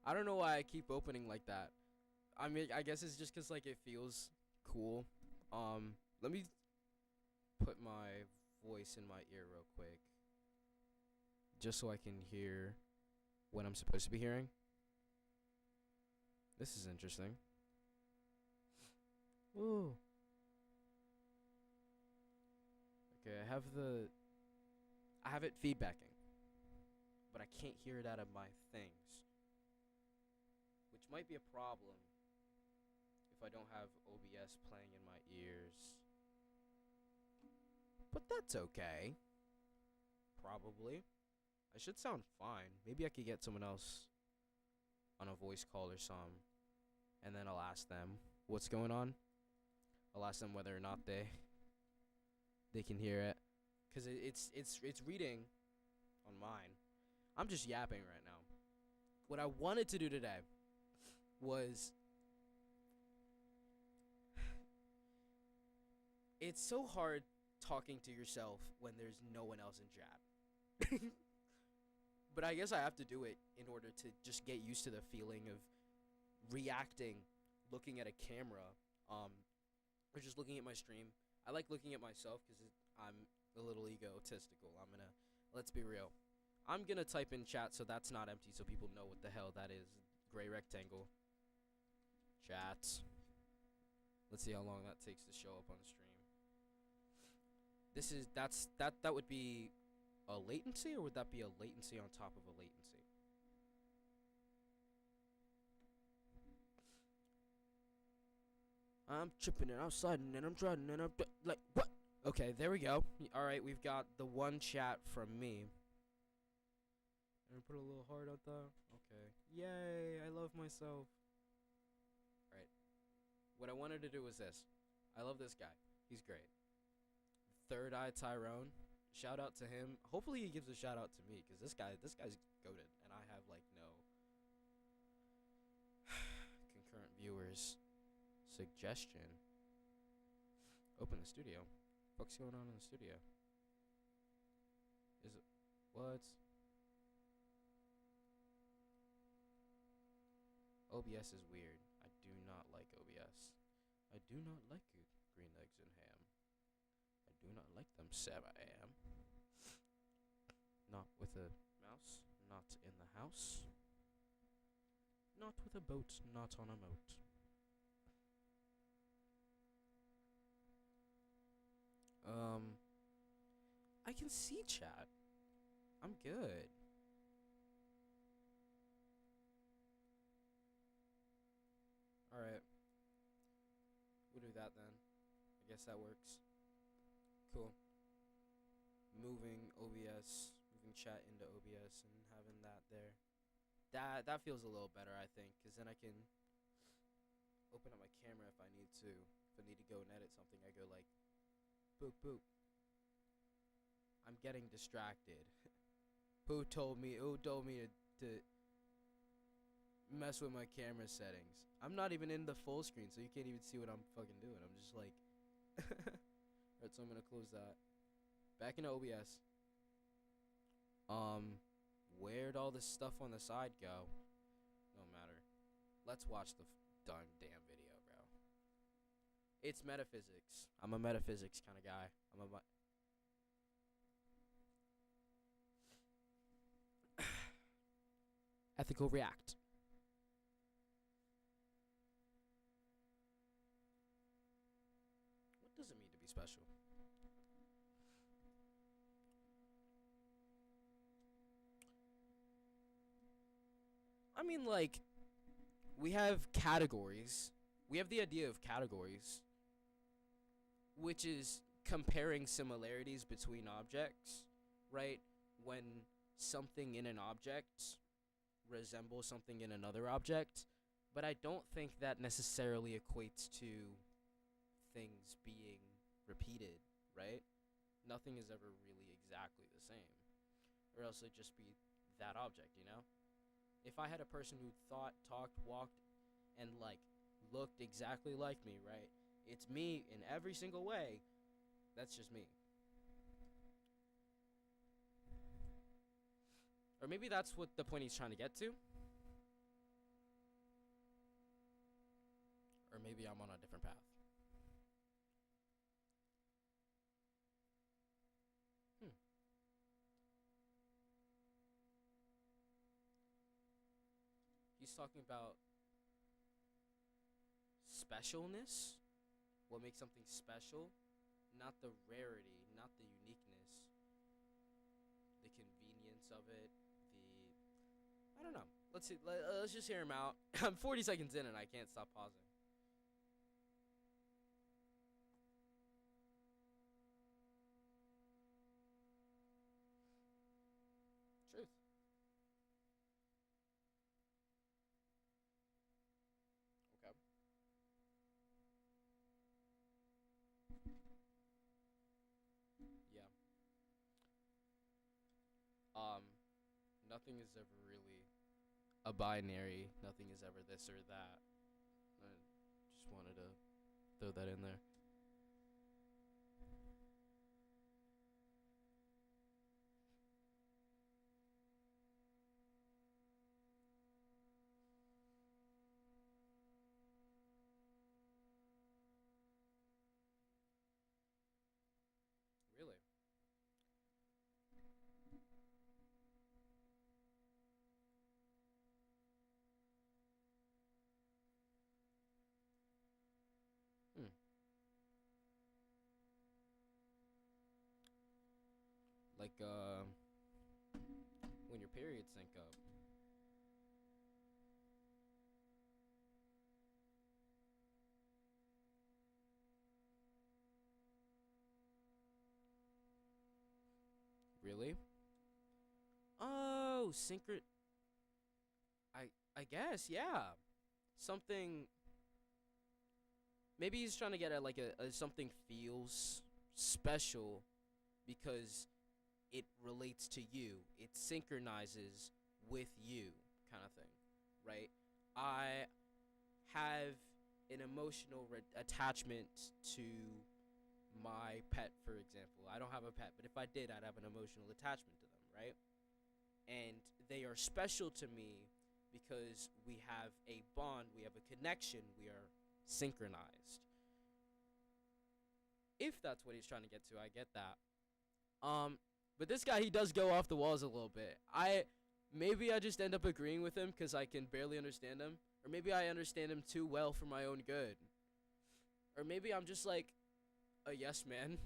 I don't know why I keep opening like that. I mean, I guess it's just because, like, it feels cool. Let me put my voice in my ear real quick. Just so I can hear what I'm supposed to be hearing. This is interesting. Whoa. Okay, I have it feedbacking, but I can't hear it out of my things, which might be a problem if I don't have OBS playing in my ears. But that's okay. Probably. I should sound fine. Maybe I could get someone else on a voice call or something, and then I'll ask them what's going on. I'll ask them whether or not they can hear it, cause it's reading on mine. I'm just yapping right now. What I wanted to do today was, it's so hard talking to yourself when there's no one else in chat. But I guess I have to do it in order to just get used to the feeling of reacting, looking at a camera, or just looking at my stream. I like looking at myself because I'm a little egotistical. Let's be real. I'm gonna type in chat so that's not empty so people know what the hell that is. Gray rectangle. Chat. Let's see how long that takes to show up on stream. That would be a latency, or would that be a latency on top of a latency? I'm tripping and I'm sliding and I'm trying and I'm like, what? Okay, there we go. Alright, we've got the one chat from me. And put a little heart out there. Okay. Yay, I love myself. Alright. What I wanted to do was this. I love this guy. He's great. Third Eye Tyrone. Shout out to him. Hopefully he gives a shout out to me, because this guy's goated, and I have like no concurrent viewers. Suggestion. Open the studio. What's going on in the studio? Is it what? OBS is weird. I do not like OBS. I do not like it. Green eggs and ham. I do not like them, Sarah Am. Not with a mouse. Not in the house. Not with a boat. Not on a moat. I can see chat. I'm good. Alright. We'll do that then. I guess that works. Cool. Moving OBS, moving chat into OBS and having that there. That feels a little better, I think, because then I can open up my camera if I need to. If I need to go and edit something, I go like, boop, boop. I'm getting distracted. Who told me to mess with my camera settings? I'm not even in the full screen, so you can't even see what I'm fucking doing. I'm just like... Alright, so I'm gonna close that. Back into OBS. Where'd all this stuff on the side go? Don't matter. Let's watch the damn video, bro. It's metaphysics. I'm a metaphysics kind of guy. Ethical react. What does it mean to be special? I mean, like, we have categories. We have the idea of categories, which is comparing similarities between objects, right? When something in an object resembles something in another object, but I don't think that necessarily equates to things being repeated, right? Nothing is ever really exactly the same, or else it'd just be that object, you know? If I had a person who thought, talked, walked, and like looked exactly like me, right? It's me in every single way. That's just me. Or maybe that's what the point he's trying to get to. Or maybe I'm on a different path. Hmm. He's talking about specialness. What makes something special? Not the rarity, not the uniqueness, the convenience of it, I don't know. Let's see. Let's just hear him out. I'm 40 seconds in and I can't stop pausing. Truth. Okay. Yeah. Um, Nothing is ever really a binary. Nothing is ever this or that. I just wanted to throw that in there. Really? Hmm. Like when your periods sync up. Really? Oh, synchro. I guess, yeah. Something. Maybe he's trying to get at like a something feels special because it relates to you. It synchronizes with you, kind of thing, right? I have an emotional attachment to my pet, for example. I don't have a pet, but if I did, I'd have an emotional attachment to them, right? And they are special to me because we have a bond, we have a connection, we are synchronized. If that's what he's trying to get to, I get that. Um, but this guy, he does go off the walls a little bit. Maybe I just end up agreeing with him because I can barely understand him, or maybe I understand him too well for my own good, or maybe I'm just like a yes man.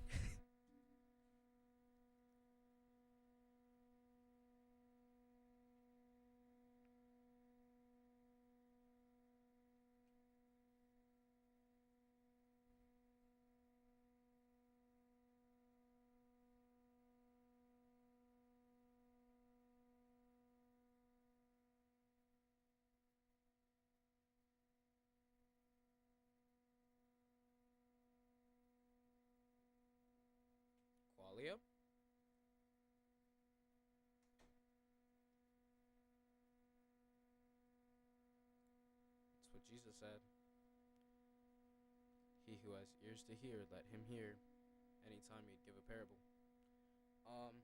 Qualia. That's what Jesus said. He who has ears to hear, let him hear. Anytime he'd give a parable. Um,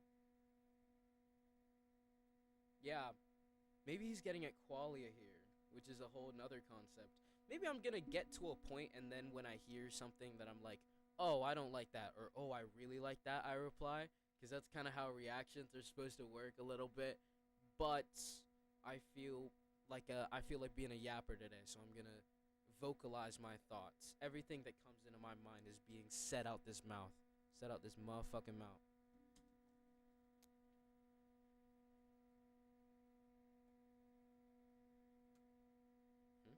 yeah, maybe he's getting at qualia here, which is a whole nother concept. Maybe I'm gonna get to a point, and then when I hear something that I'm like, oh, I don't like that, or oh, I really like that, I reply, because that's kind of how reactions are supposed to work a little bit. But I feel I feel like being a yapper today, so I'm gonna vocalize my thoughts. Everything that comes into my mind is being said out this mouth, said out this motherfucking mouth. Hmm?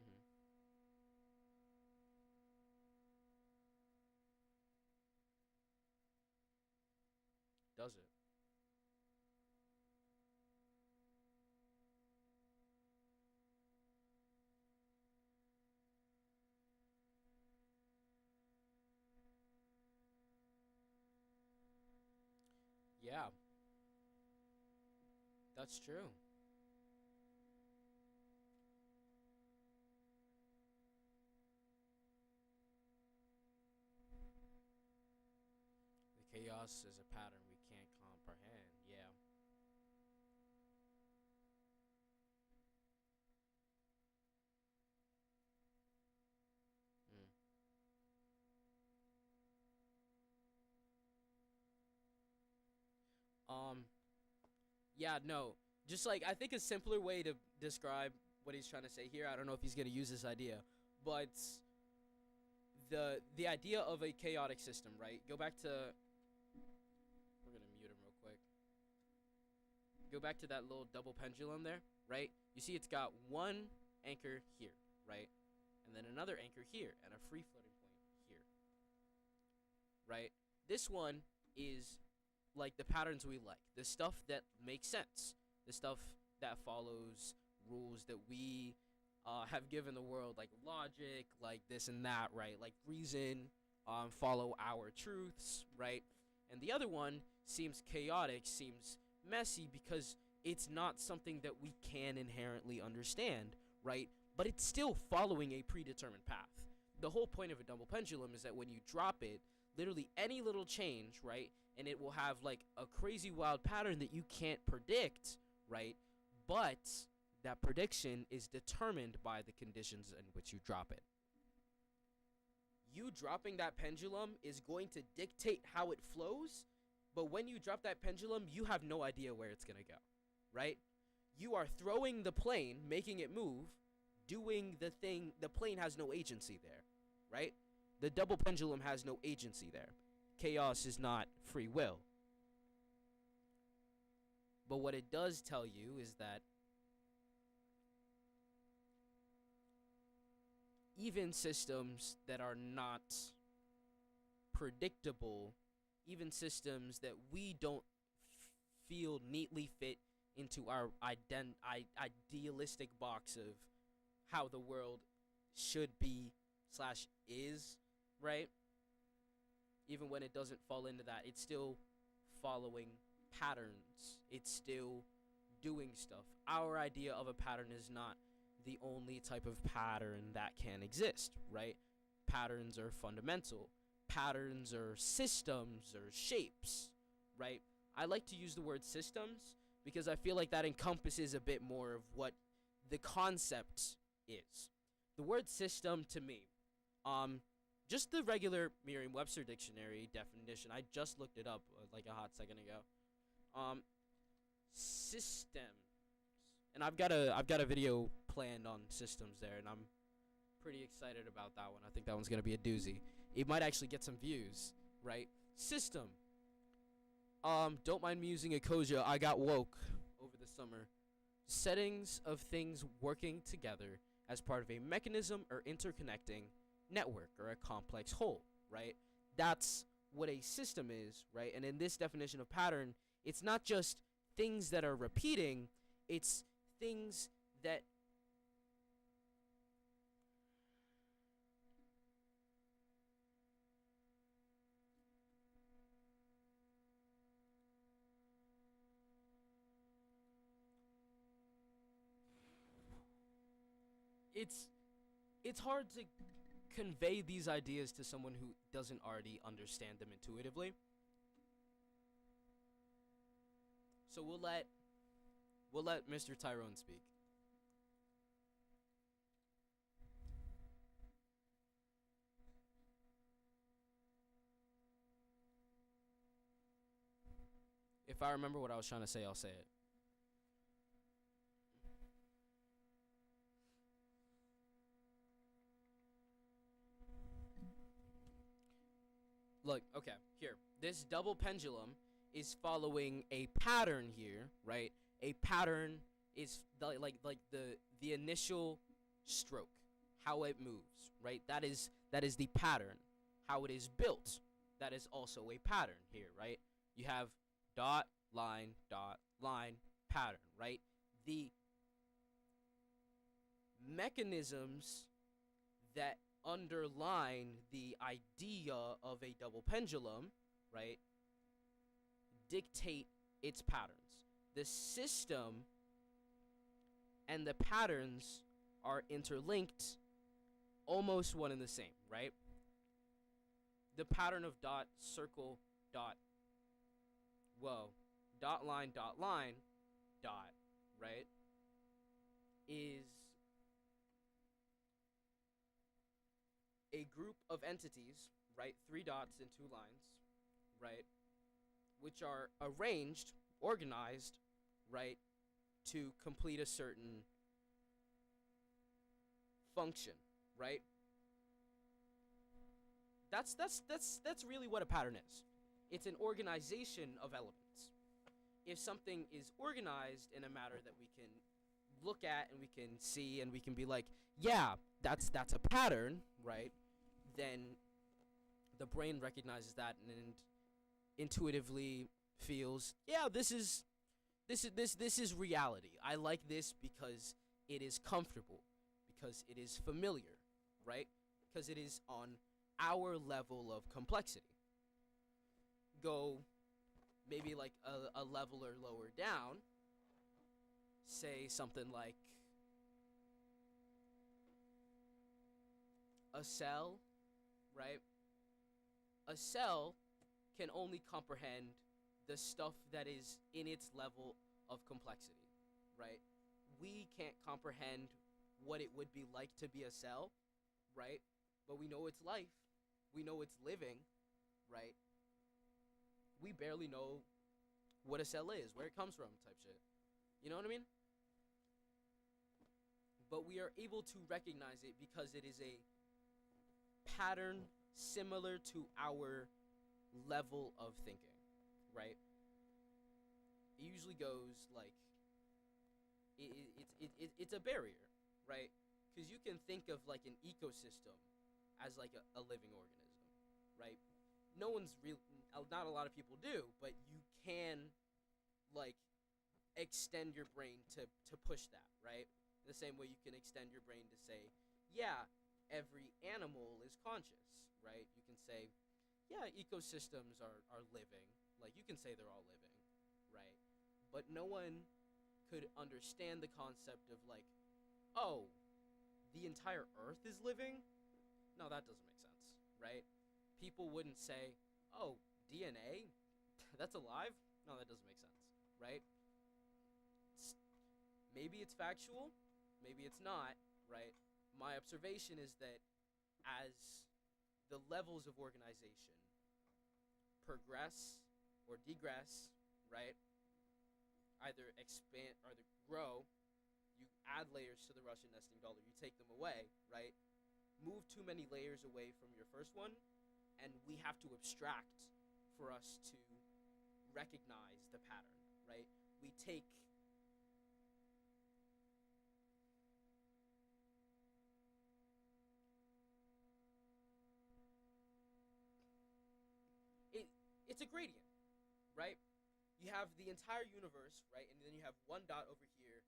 Mm-hmm. Does it? Yeah, that's true. The chaos is a pattern we can't per hand. Yeah. Mm. Um. Yeah. No. Just like I think a simpler way to describe what he's trying to say here. I don't know if he's gonna use this idea, but the idea of a chaotic system, right? Go back to. We're gonna mute him real quick. Go back to that little double pendulum there, right? You see, it's got one anchor here, right? And then another anchor here, and a free floating point here, right? This one is like the patterns we like, the stuff that makes sense, the stuff that follows rules that we have given the world, like logic, like this and that, right? Like reason, follow our truths, right? And the other one seems chaotic, seems messy because it's not something that we can inherently understand, right? But it's still following a predetermined path. The whole point of a double pendulum is that when you drop it, literally any little change, right? And it will have like a crazy wild pattern that you can't predict, right? But that prediction is determined by the conditions in which you drop it. You dropping that pendulum is going to dictate how it flows, but when you drop that pendulum, you have no idea where it's going to go, right? You are throwing the plane, making it move, doing the thing. The plane has no agency there, right? The double pendulum has no agency there. Chaos is not free will. But what it does tell you is that even systems that are not predictable, even systems that we don't feel neatly fit into our idealistic box of how the world should be slash is, right? Even when it doesn't fall into that, it's still following patterns. It's still doing stuff. Our idea of a pattern is not the only type of pattern that can exist, right? Patterns are fundamental. Patterns are systems or shapes, right? I like to use the word systems because I feel like that encompasses a bit more of what the concept is. The word system to me, just the regular Merriam-Webster dictionary definition, I just looked it up like a hot second ago. Systems, and I've got a video planned on systems there, and I'm pretty excited about that one. I think that one's gonna be a doozy. It might actually get some views, right? System. Don't mind me using a Koja. I got woke over the summer. Settings of things working together as part of a mechanism or interconnecting network or a complex whole, right? That's what a system is, right? And in this definition of pattern, it's not just things that are repeating, it's things that it's hard to convey these ideas to someone who doesn't already understand them intuitively. So we'll let Mr. Tyrone speak. If I remember what I was trying to say, I'll say it. Look, okay, here. This double pendulum is following a pattern here, right? A pattern is like the initial stroke, how it moves, right? That is the pattern. How it is built, that is also a pattern here, right? You have dot, line, pattern, right? The mechanisms that underline the idea of a double pendulum, right, dictate its patterns. The system and the patterns are interlinked, almost one and the same, right? The pattern of dot, circle, dot. Whoa. dot line dot line dot, right, is a group of entities, right, 3 dots and 2 lines, right, which are arranged, organized, right, to complete a certain function, right? That's really what a pattern is. It's an organization of elements. If something is organized in a manner that we can look at and we can see and we can be like, yeah, that's a pattern, right? Then the brain recognizes that and intuitively feels, yeah, this is reality. I like this because it is comfortable, because it is familiar, right? Because it is on our level of complexity. Go maybe like a level or lower down. Say something like a cell, right? A cell can only comprehend the stuff that is in its level of complexity, right? We can't comprehend what it would be like to be a cell, right? But we know its life. We know it's living, right? We barely know what a cell is, where it comes from, type shit. You know what I mean? But we are able to recognize it because it is a pattern similar to our level of thinking, right? It usually goes like it's a barrier, right? Because you can think of like an ecosystem as like a living organism, right? No one's real, not a lot of people do, but you can like extend your brain to push that, right? The same way you can extend your brain to say, yeah, every animal is conscious, right? You can say, yeah, ecosystems are living. Like, you can say they're all living, right? But no one could understand the concept of, like, oh, the entire Earth is living? No, that doesn't make sense, right? People wouldn't say, oh, DNA? That's alive? No, that doesn't make sense, right? Maybe it's factual, maybe it's not, right? My observation is that as the levels of organization progress or degress, right? Either expand or either grow, you add layers to the Russian nesting dollar, you take them away, right? Move too many layers away from your first one, and we have to abstract for us to recognize the pattern, right? We take it's a gradient, right? You have the entire universe, right? And then you have one dot over here,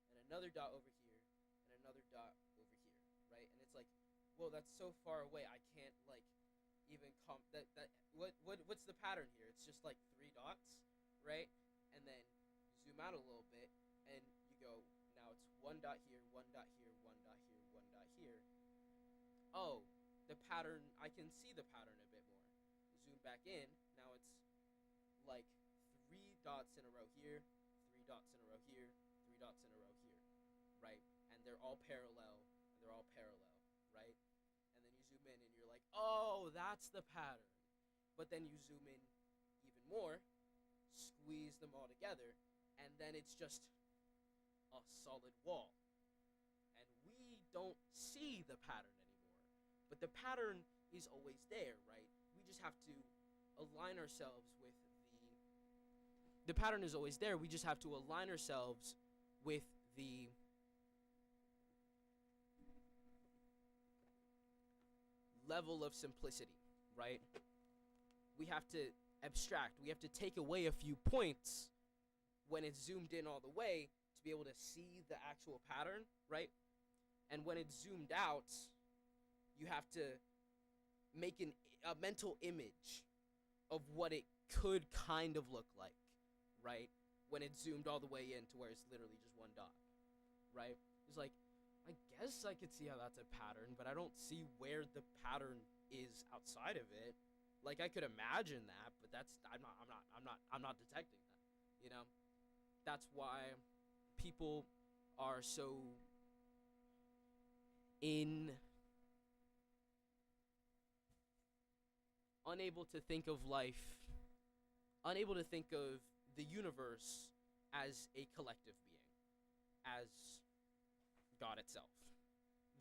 and another dot over here, and another dot over here, right? And it's like, well, that's so far away, I can't like even what's the pattern here? It's just like 3 dots, right? And then you zoom out a little bit, and you go, now it's 1 dot here, 1 dot here, 1 dot here, 1 dot here. Oh, the pattern, I can see the pattern a bit more. Zoom back in, now it's like 3 dots in a row here, 3 dots in a row here, 3 dots in a row here, right? And they're all parallel, right? And then you zoom in and you're like, oh, that's the pattern. But then you zoom in even more, squeeze them all together, and then it's just a solid wall. And we don't see the pattern anymore. But the pattern is always there, right? We just have to align ourselves with the pattern is always there. We just have to align ourselves with the level of simplicity, right? We have to abstract. We have to take away a few points when it's zoomed in all the way to be able to see the actual pattern, right? And when it's zoomed out, you have to make a mental image of what it could kind of look like, right? When it's zoomed all the way in to where it's literally just 1 dot, right? It's like, I guess I could see how that's a pattern, but I don't see where the pattern is outside of it. Like, I could imagine that, but I'm not detecting that, You know, that's why people are so in unable to think of life, unable to think of the universe as a collective being, as God itself.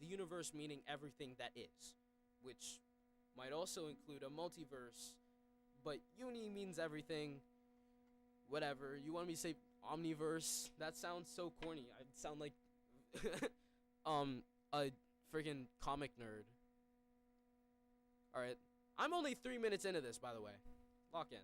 The universe meaning everything that is, which might also include a multiverse, but uni means everything. Whatever. You want me to say omniverse? That sounds so corny. I sound like a freaking comic nerd. Alright. I'm only 3 minutes into this, by the way. Lock in.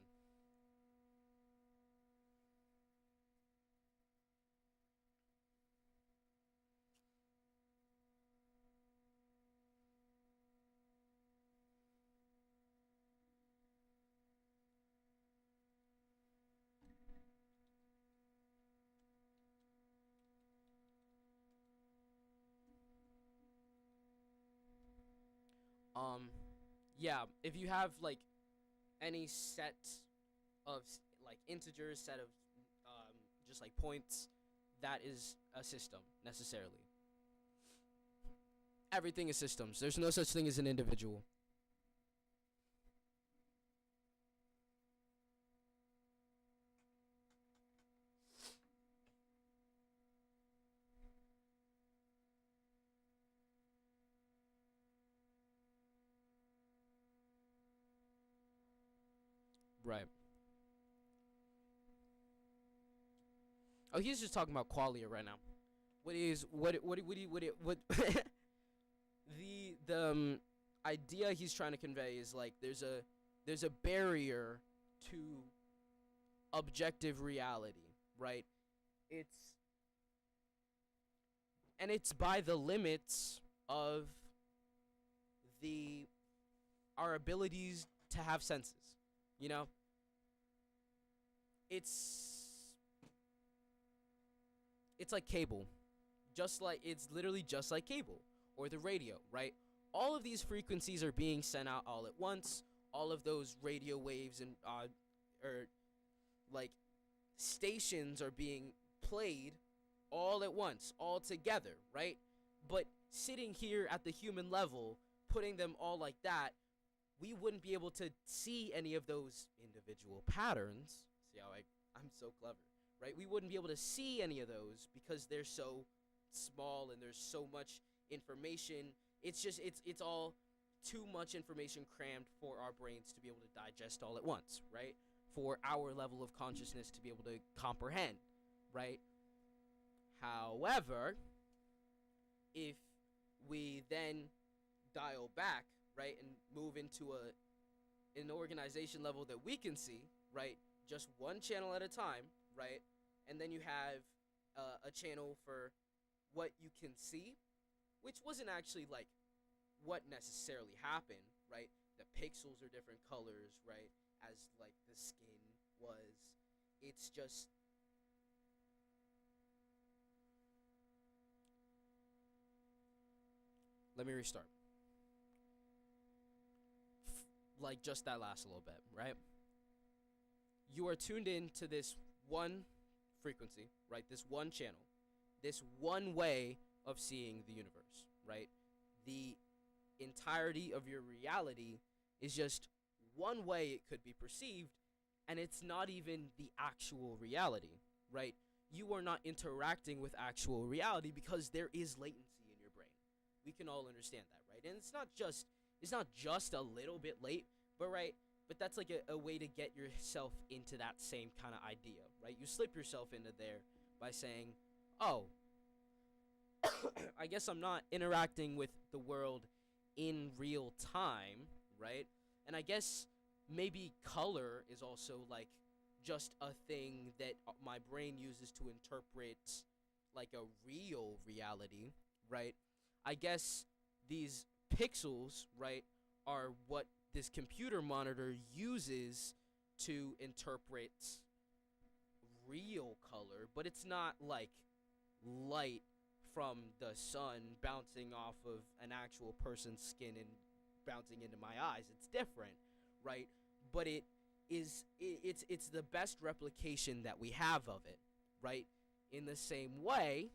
Um, yeah, if you have like any set of like integers, set of just like points, that is a system necessarily. Everything is systems. There's no such thing as an individual. Right. Oh, he's just talking about qualia right now. What is what the idea he's trying to convey is like there's a barrier to objective reality, right? It's and it's by the limits of the our abilities to have senses. You know, it's it's like cable, just like it's literally just like cable or the radio, right? All of these frequencies are being sent out all at once. All of those radio waves and or like stations are being played all at once, all together, right? But sitting here at the human level, putting them all like that, we wouldn't be able to see any of those individual patterns. See how I'm so clever, right? We wouldn't be able to see any of those because they're so small and there's so much information. It's just it's all too much information crammed for our brains to be able to digest all at once, right? For our level of consciousness to be able to comprehend, right? However, if we then dial back, right, and move into an organization level that we can see, right, just one channel at a time, right, and then you have a channel for what you can see, which wasn't actually like what necessarily happened, right? The pixels are different colors, right, as like the skin was. It's just let me restart. Like just that last little bit, right? You are tuned in to this one frequency, right? This one channel, this one way of seeing the universe, right? The entirety of your reality is just one way it could be perceived, and it's not even the actual reality, right? You are not interacting with actual reality because there is latency in your brain. We can all understand that, right? And it's not just a little bit late, but right, but that's like a way to get yourself into that same kind of idea, right? You slip yourself into there by saying, oh, I guess I'm not interacting with the world in real time, right? And I guess maybe color is also like just a thing that my brain uses to interpret like a real reality, right? I guess these pixels, right, are what this computer monitor uses to interpret real color, but it's not like light from the sun bouncing off of an actual person's skin and bouncing into my eyes. It's different, right? But it's the best replication that we have of it, right? In the same way,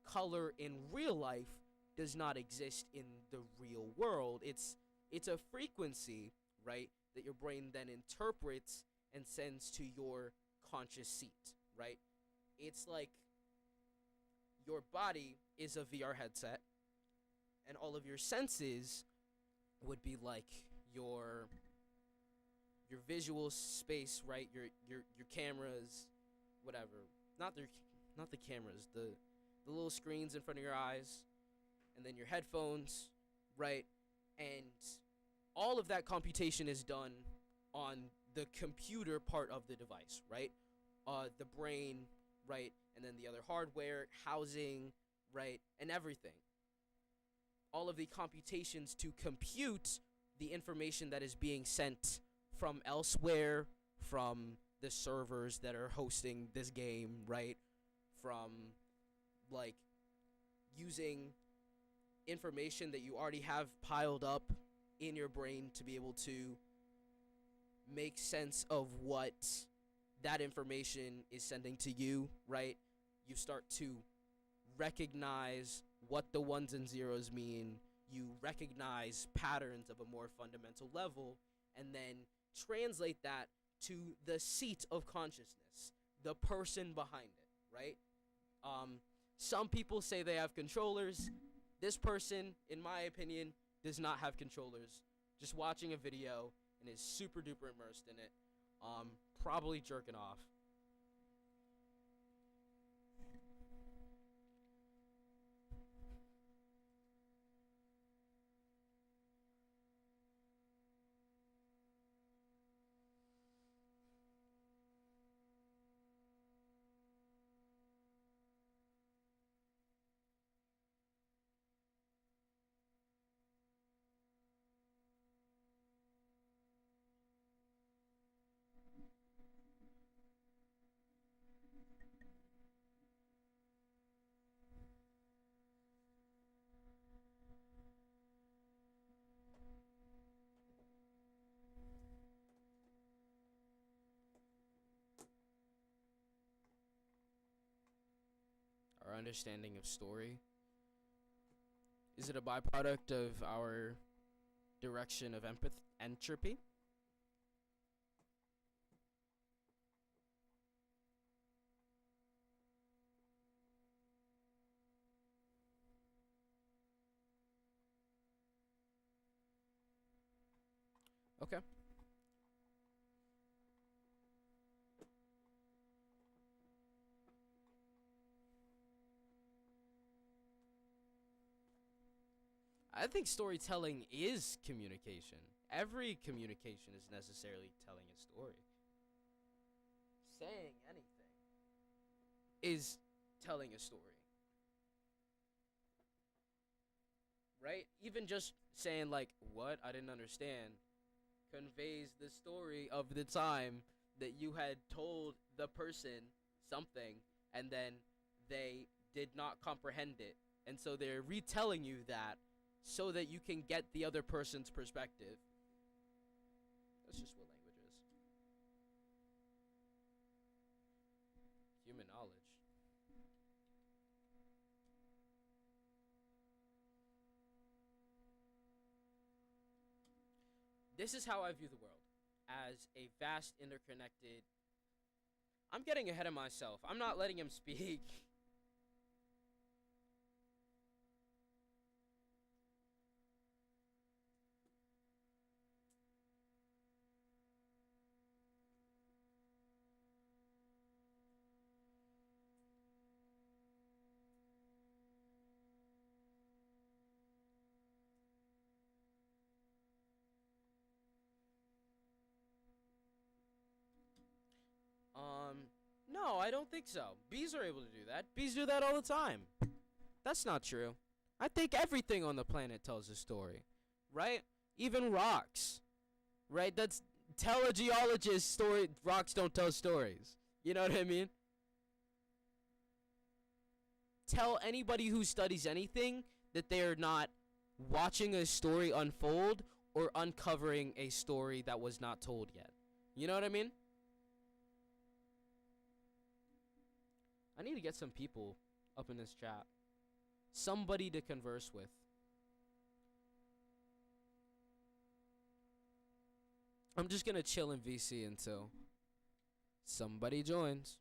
color in real life does not exist in the real world. It's a frequency, right, that your brain then interprets and sends to your conscious seat, right? It's like your body is a VR headset, and all of your senses would be like your visual space, right? Your cameras, whatever. Not the cameras, the little screens in front of your eyes, and then your headphones, right? And all of that computation is done on the computer part of the device, right? The brain, right? And then the other hardware, housing, right? And everything. All of the computations to compute the information that is being sent from elsewhere, from the servers that are hosting this game, right? From, like, using information that you already have piled up in your brain to be able to make sense of what that information is sending to you, right? You start to recognize what the ones and zeros mean. You recognize patterns of a more fundamental level, and then translate that to the seat of consciousness, the person behind it, right? Some people say they have controllers. This person, in my opinion, does not have controllers. Just watching a video and is super duper immersed in it. Probably jerking off. Our understanding of story? Is it a byproduct of our direction of entropy? Okay. I think storytelling is communication. Every communication is necessarily telling a story. Saying anything is telling a story. Right? Even just saying, like, what? I didn't understand, conveys the story of the time that you had told the person something, and then they did not comprehend it. And so they're retelling you that so that you can get the other person's perspective. That's just what language is. Human knowledge. This is how I view the world, as a vast, interconnected... I'm getting ahead of myself. I'm not letting him speak. No, I don't think so. Bees are able to do that. Bees do that all the time. That's not true. I think everything on the planet tells a story, right? Even rocks, right? That's tell a geologist story. Rocks don't tell stories. You know what I mean? Tell anybody who studies anything that they are not watching a story unfold or uncovering a story that was not told yet. You know what I mean? I need to get some people up in this chat. Somebody to converse with. I'm just gonna chill in VC until somebody joins.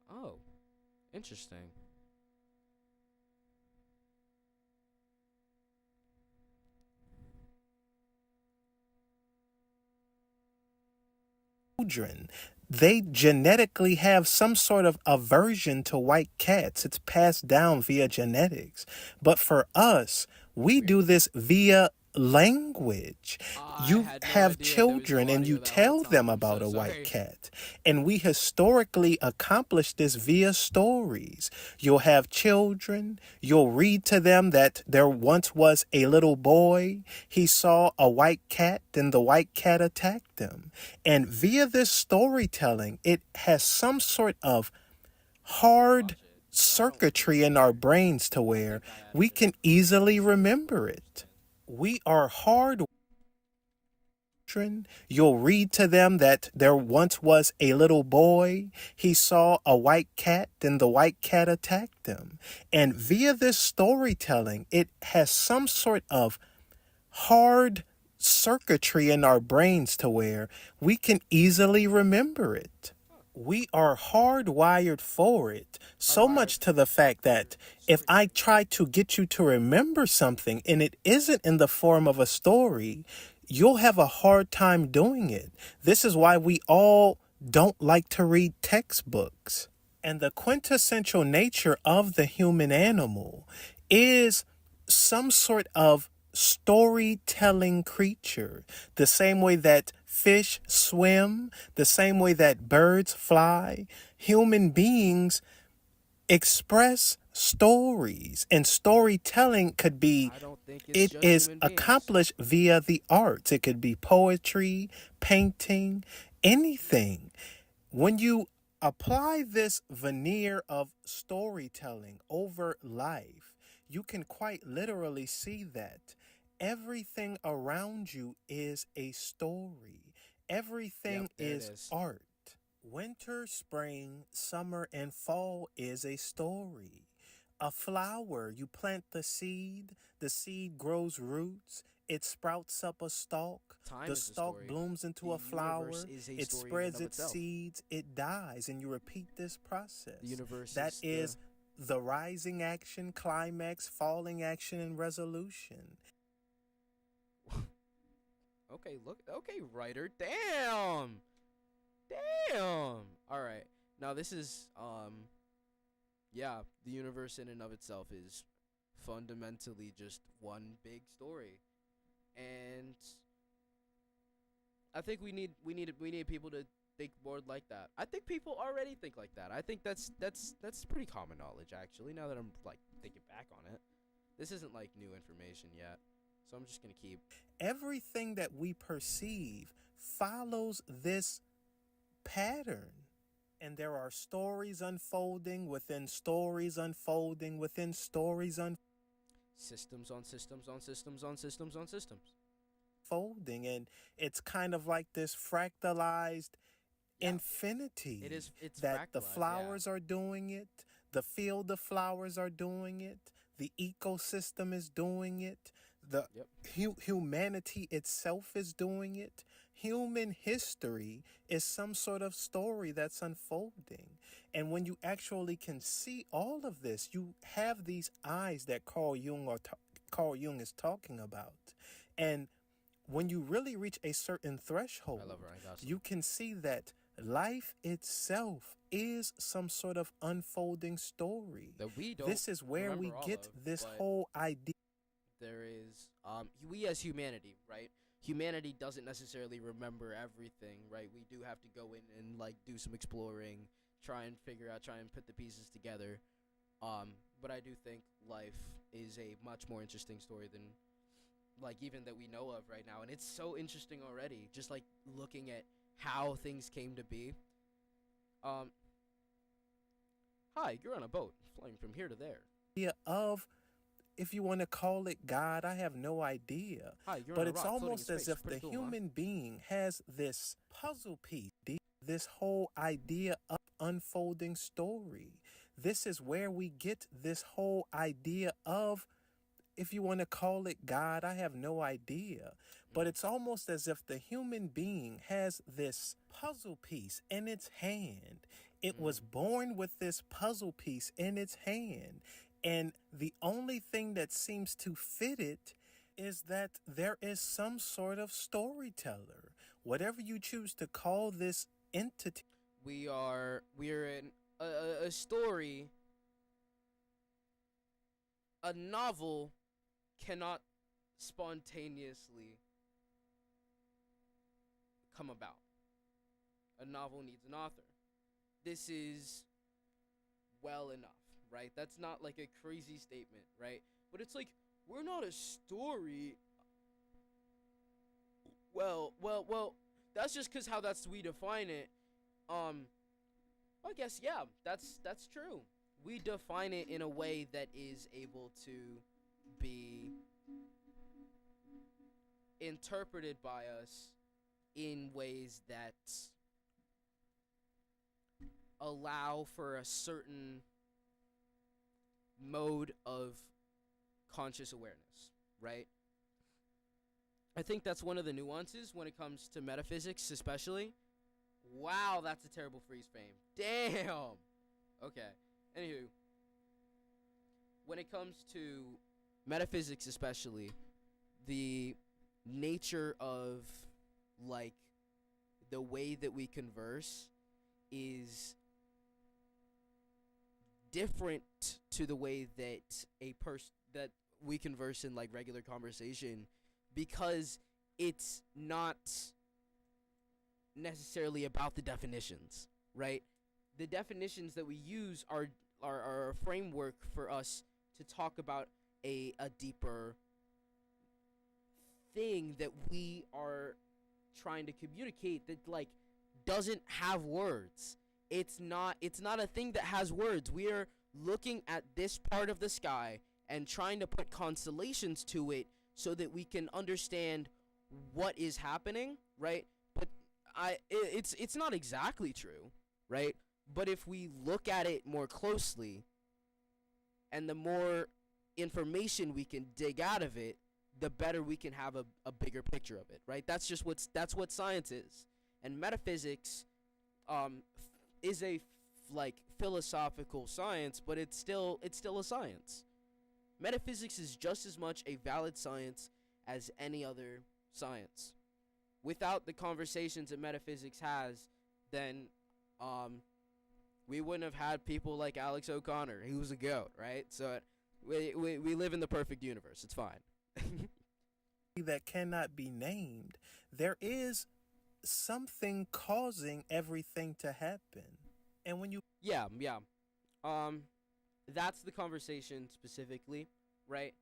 Oh, interesting. Children, they genetically have some sort of aversion to white cats. It's passed down via genetics. But for us, we Weird. do this via language. I You had no have idea there was no children and you audio that whole tell them time. I'm about so a white sorry. cat. And we historically accomplish this via stories. You'll have children, you'll read to them that there once was a little boy. He saw a white cat, and the white cat attacked him. And via this storytelling, it has some sort of I need to hard watch it, but I don't think circuitry in our I. brains to I where think I had a we bit of can easily context of what remember I it. understand. We are hard. You'll read to them that there once was a little boy. He saw a white cat, and the white cat attacked him. And via this storytelling, it has some sort of hard circuitry in our brains to where we can easily remember it. Huh. We are hardwired for it, so Hardwired much to the fact for that if I storytelling. try to get you to remember something and it isn't in the form of a story, you'll have a hard time doing it. This is why we all don't like to read textbooks. And the quintessential nature of the human animal is some sort of storytelling creature. The same way that fish swim, the same way that birds fly, human beings express stories. And storytelling could be, I don't think it's it just is human beings. accomplished via the arts. It could be poetry, painting, anything. When you apply this veneer of storytelling over life, you can quite literally see that everything around you is a story. Yep, Everything there it is is. art. Winter, spring, summer, and fall is a story. A flower, you plant the seed grows roots, it sprouts up a stalk, Time the is a stalk story. blooms The into a universe flower, is a it story in and spreads of its itself. seeds, it dies, and you repeat this The process. universe That is the. is the rising action, climax, falling action, and resolution. Okay, look. Okay, writer. Damn. Damn. All right. Now this is yeah, the universe in and of itself is fundamentally just one big story. And I think we need people to think more like that. I think people already think like that. I think that's pretty common knowledge actually. Now that I'm like thinking back on it, this isn't like new information yet. So I'm just gonna keep. Everything that we perceive follows this pattern. And there are stories unfolding within stories unfolding within stories Systems on systems on systems on systems on systems. unfolding. And it's kind of like this fractalized Yeah, it infinity is. It's that the fractalized. Yeah. flowers are doing it, the field of flowers are doing it, the ecosystem is doing it, the Yep. humanity itself is doing it. Human history is some sort of story that's unfolding. And when you actually can see all of this, you have these eyes that Carl Jung is talking about. And when you really reach a certain I love threshold, Ryan Gosling. you can see that life itself is some sort of unfolding story. That we don't This is where we remember all get of, this but whole idea. there is we as humanity, right? Humanity doesn't necessarily remember everything, right? We do have to go in and like do some exploring, try and figure out, try and put the pieces together. But I do think life is a much more interesting story than like even that we know of right now, and it's so interesting already. Just like looking at how things came to be. Um, Hi, you're on a boat flying from here to there. Idea of, if you want to call it God, I have no idea. Hi, you're on But a it's rock floating in almost as space. if Pretty the cool, huh? human being has this puzzle piece, this whole idea of unfolding story. This is where we get this whole idea of, if you want to call it God, I have no idea. But it's almost as if the human being has this puzzle piece in its hand. It was born with this puzzle piece in its hand. And the only thing that seems to fit it is that there is some sort of storyteller. Whatever you choose to call this entity. We're in a story. A novel cannot spontaneously come about. A novel needs an author. This is well enough, right? That's not like a crazy statement, right? But it's like, we're not a story. Well, that's just cause how we define it. I guess yeah, that's true. We define it in a way that is able to be interpreted by us in ways that allow for a certain mode of conscious awareness, right? I think that's one of the nuances when it comes to metaphysics, especially. Wow, that's a terrible freeze frame. Damn! Okay. Anywho, when it comes to metaphysics, especially, the nature of, like, the way that we converse is different to the way that that we converse in, like, regular conversation, because it's not necessarily about the definitions, right? The definitions that we use are a framework for us to talk about a deeper thing that we are trying to communicate that, like, doesn't have words. It's not a thing that has words. We are looking at this part of the sky and trying to put constellations to it so that we can understand what is happening, right? But it's not exactly true, right? But if we look at it more closely, and the more information we can dig out of it, the better we can have a bigger picture of it, right? That's what science is. And metaphysics is a like philosophical science, but it's still a science. Metaphysics is just as much a valid science as any other science. Without the conversations that metaphysics has, then we wouldn't have had people like Alex O'Connor. He was a goat, right? So we live in the perfect universe. It's fine. That cannot be named. There is something causing everything to happen. And when you Yeah. That's the conversation specifically, right?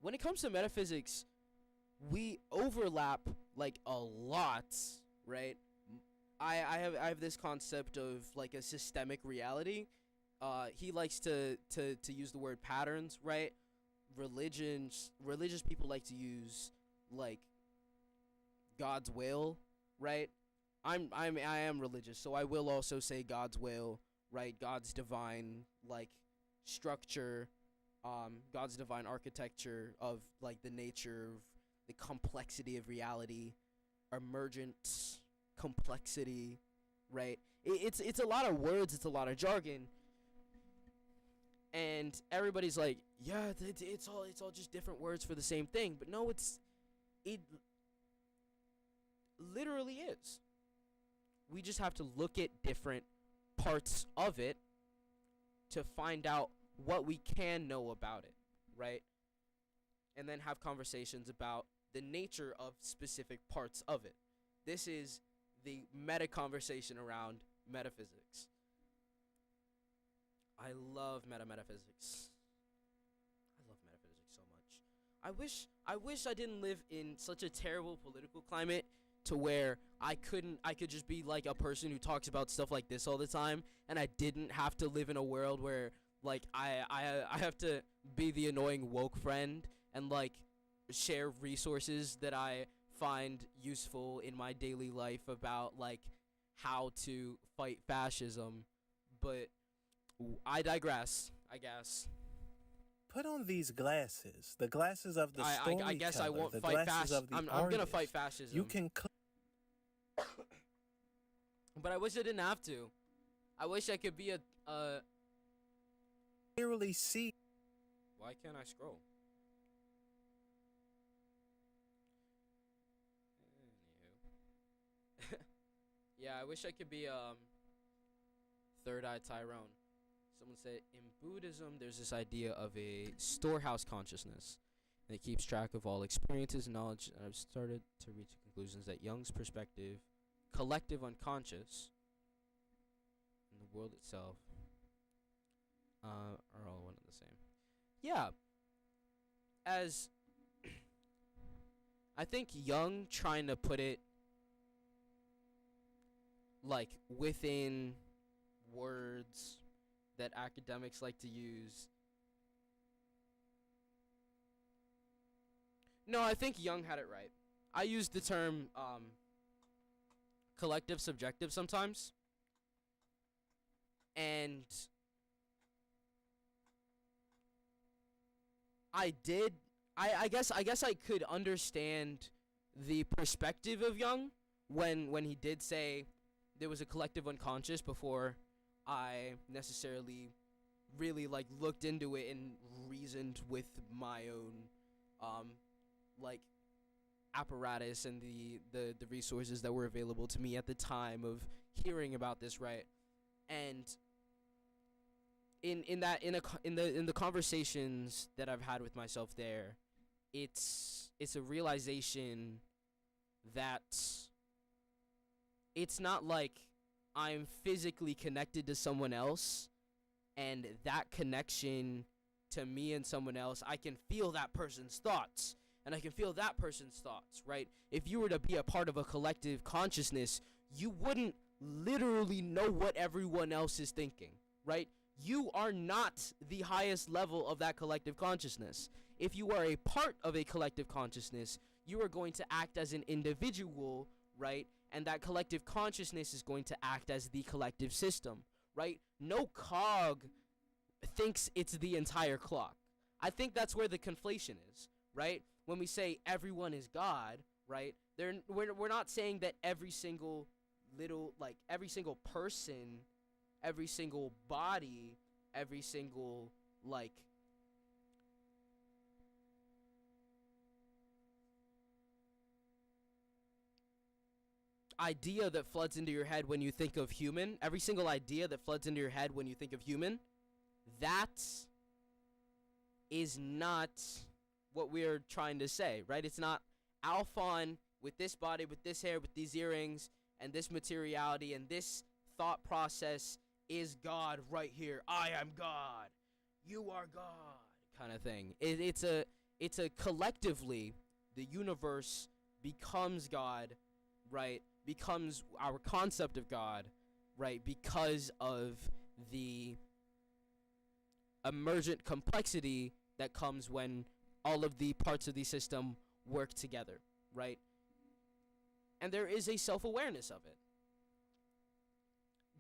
When it comes to metaphysics, we overlap like a lot, right? I have this concept of like a systemic reality. He likes to use the word patterns, right? Religious people like to use like God's will, right? I am religious, so I will also say God's will, right? God's divine like structure, God's divine architecture of like the nature of the complexity of reality, emergent complexity, right? It's a lot of words, it's a lot of jargon, and everybody's like, yeah, it's all just different words for the same thing, but no, it literally is. We just have to look at different parts of it to find out what we can know about it, right? And then have conversations about the nature of specific parts of it. This is the meta conversation around metaphysics. I love metaphysics. I love metaphysics so much. I wish I didn't live in such a terrible political climate to where I could just be like a person who talks about stuff like this all the time, and I didn't have to live in a world where like I have to be the annoying woke friend and like share resources that I find useful in my daily life about like how to fight fascism. But I digress, I guess. Put on these glasses, the glasses of the I guess I storyteller, won't the fight glasses of the I'm gonna artist. fight fascism. You can But I wish I didn't have to. I wish I could be a. clearly see. Why can't I scroll? Anywho. Yeah, I wish I could be Third Eye Tyrone. Someone said in Buddhism there's this idea of a storehouse consciousness, and it keeps track of all experiences and knowledge. And I've started to reach conclusions that Jung's perspective, collective unconscious, and the world itself are all one and the same. Yeah, as I think Jung trying to put it like within words that academics like to use. No, I think Jung had it right. I use the term collective subjective sometimes. And I guess I could understand the perspective of Jung when he did say there was a collective unconscious before I necessarily really like looked into it and reasoned with my own like apparatus and the resources that were available to me at the time of hearing about this, right? And in the conversations that I've had with myself there, it's a realization that it's not like I'm physically connected to someone else, and that connection to me and someone else, I can feel that person's thoughts, and I can feel that person's thoughts, right? If you were to be a part of a collective consciousness, you wouldn't literally know what everyone else is thinking, right? You are not the highest level of that collective consciousness. If you are a part of a collective consciousness, you are going to act as an individual, right? And that collective consciousness is going to act as the collective system, right? No cog thinks it's the entire clock. I think that's where the conflation is, right? When we say everyone is God, right? We're not saying that every single little, like every single person, every single body, every single like idea that floods into your head when you think of human, every single idea that floods into your head when you think of human, that is not what we're trying to say, right? It's not Alphon with this body, with this hair, with these earrings, and this materiality, and this thought process is God right here. I am God. You are God. Kind of thing. It's a collectively, the universe becomes God, right? Becomes our concept of God, right? Because of the emergent complexity that comes when all of the parts of the system work together, right? And there is a self-awareness of it.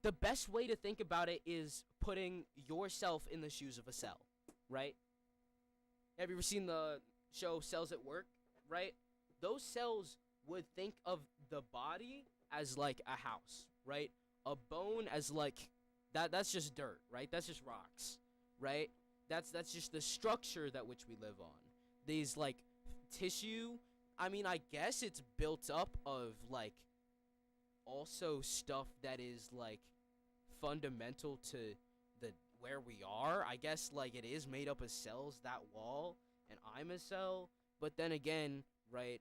The best way to think about it is putting yourself in the shoes of a cell, right? Have you ever seen the show Cells at Work, right? Those cells would think of the body as like a house, right? A bone as like that's just dirt, right? That's just rocks, right? That's just the structure that which we live on. These like tissue, I mean, I guess it's built up of like also stuff that is like fundamental to the where we are. I guess like it is made up of cells, that wall, and I'm a cell. But then again, right,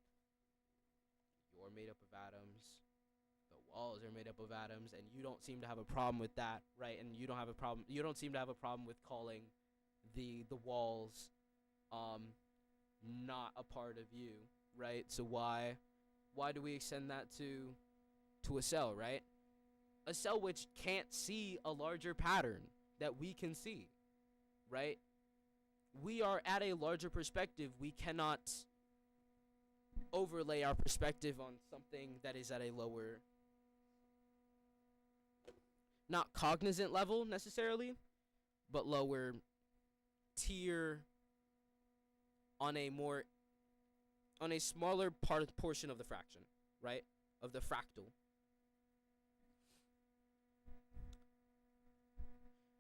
you're made up of atoms, the walls are made up of atoms, and you don't seem to have a problem with that, right? And you don't seem to have a problem with calling the walls not a part of you, right? So why do we extend that to a cell, right? A cell which can't see a larger pattern that we can see, right? We are at a larger perspective. We cannot overlay our perspective on something that is at a lower, not cognizant level necessarily, but lower tier, on a more, on a smaller portion of the fraction, right? Of the fractal.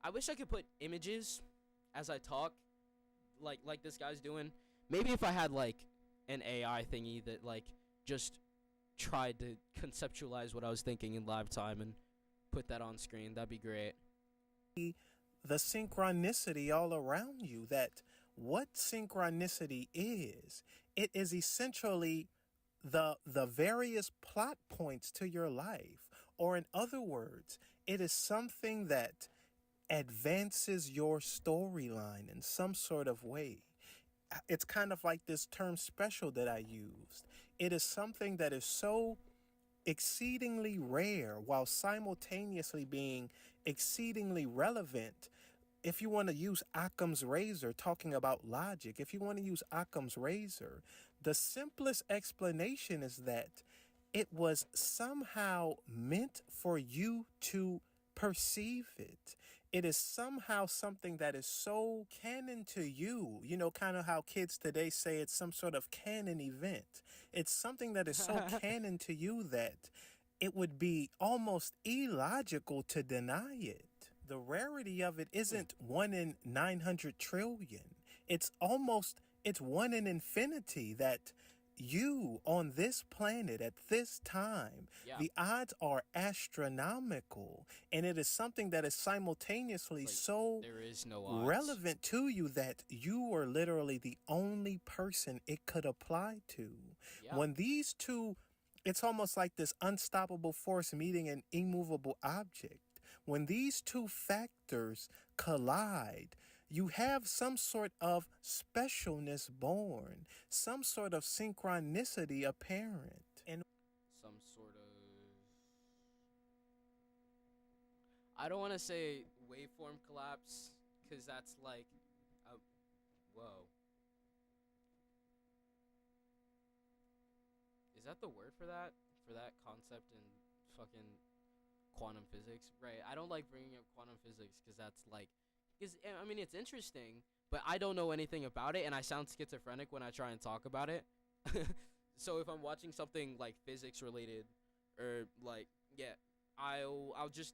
I wish I could put images as I talk, like this guy's doing. Maybe if I had like an AI thingy that like just tried to conceptualize what I was thinking in live time and put that on screen, that'd be great. The synchronicity all around you, that what synchronicity is, it is essentially the various plot points to your life, or in other words, it is something that advances your storyline in some sort of way. It's kind of like this term special that I used. It is something that is so exceedingly rare while simultaneously being exceedingly relevant. If you want to use Occam's razor, talking about logic, if you want to use Occam's razor, the simplest explanation is that it was somehow meant for you to perceive it. It is somehow something that is so canon to you. You know, kind of how kids today say it's some sort of canon event. It's something that is so canon to you that it would be almost illogical to deny it. The rarity of it isn't 1 in 900 trillion. It's 1 in infinity, that you on this planet at this time, Yeah. the odds are astronomical, and it is something that is simultaneously Like, so there is no odds. relevant to you that you are literally the only person it could apply to. Yeah. When these two, it's almost like this unstoppable force meeting an immovable object. When these two factors collide, you have some sort of specialness born, some sort of synchronicity apparent. And Some sort of, I don't want to say waveform collapse, because that's like, whoa. Is that the word for that? For that concept in fucking quantum physics? Right. I don't like bringing up quantum physics because that's like, because I mean it's interesting, but I don't know anything about it, and I sound schizophrenic when I try and talk about it. So if I'm watching something like physics related, or like, yeah, I'll just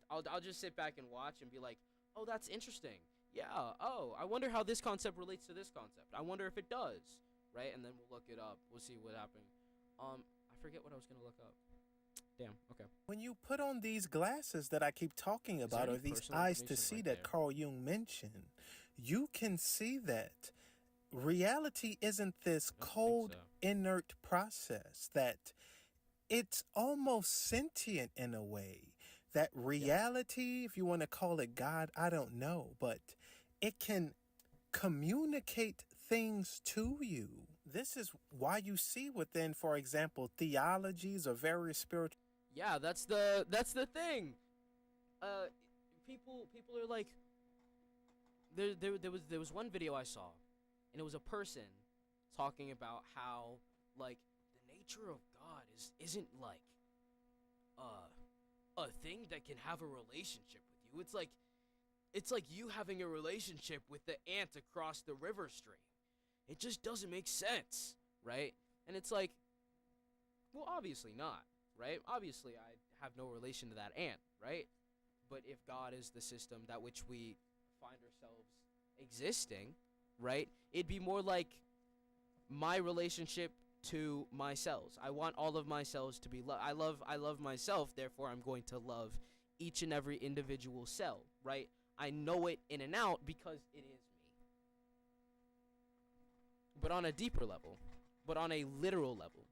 sit back and watch and be like, oh, that's interesting. Yeah. Oh, I wonder how this concept relates to this concept. I wonder if it does. Right. And then we'll look it up. We'll see what happened. I forget what I was gonna look up. Damn. Okay. when you put on these glasses that I keep talking Is there about, any or these personal eyes to information see right that there? Carl Jung mentioned, you can see that reality isn't this I don't think cold, so. inert process, that it's almost sentient in a way. That reality, if you want to call it God, I don't know, but it can communicate things to you. This is why you see within, for example, theologies or various spiritual. Yeah, that's the thing. People are like, there was one video I saw, and it was a person talking about how like the nature of God isn't like a thing that can have a relationship with you. It's like you having a relationship with the ant across the river stream. It just doesn't make sense, right? And it's like, well, obviously not, right? Obviously, I have no relation to that ant, right? But if God is the system that which we find ourselves existing, right? It'd be more like my relationship to my cells. I want all of my cells to be loved. I love myself, therefore I'm going to love each and every individual cell, right? I know it in and out because it is me. But on a deeper level, but on a literal level.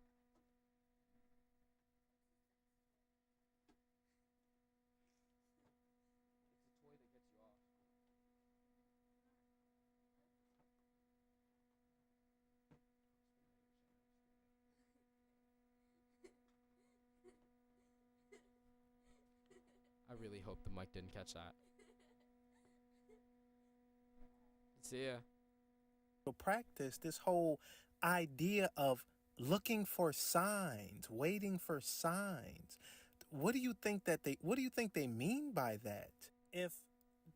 It's a toy that gets you off. I really hope the mic didn't catch that. See ya. Practice this whole idea of looking for signs, waiting for signs. What do you think they mean by that? If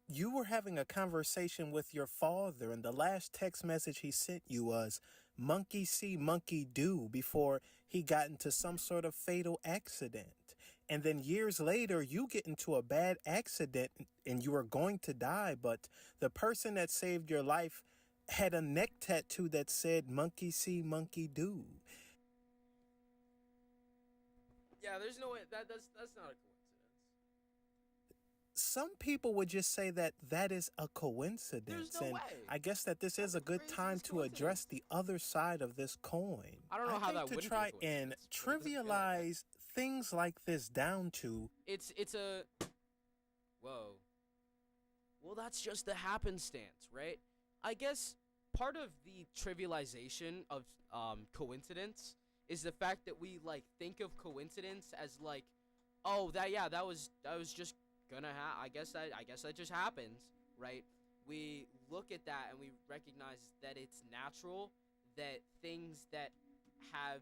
you were having a conversation with your father and the last text message he sent you was monkey see, monkey do before he got into some sort of fatal accident. And then years later, you get into a bad accident and you are going to die. But the person that saved your life had a neck tattoo that said monkey see, monkey do. Yeah, there's no way that's not a coincidence. Some people would just say that that is a coincidence. There's no And way. I guess that this is That's a the good time craziest to address coincidence. the other side of this coin. I don't know how think that to wouldn't be a try and coincidence, but it doesn't feel like it. trivialize things like this down to It's a whoa. Well, that's just the happenstance, right? I guess part of the trivialization of coincidence is the fact that we like think of coincidence as like, oh, that was just gonna I guess that just happens, right? We look at that and we recognize that it's natural that things that have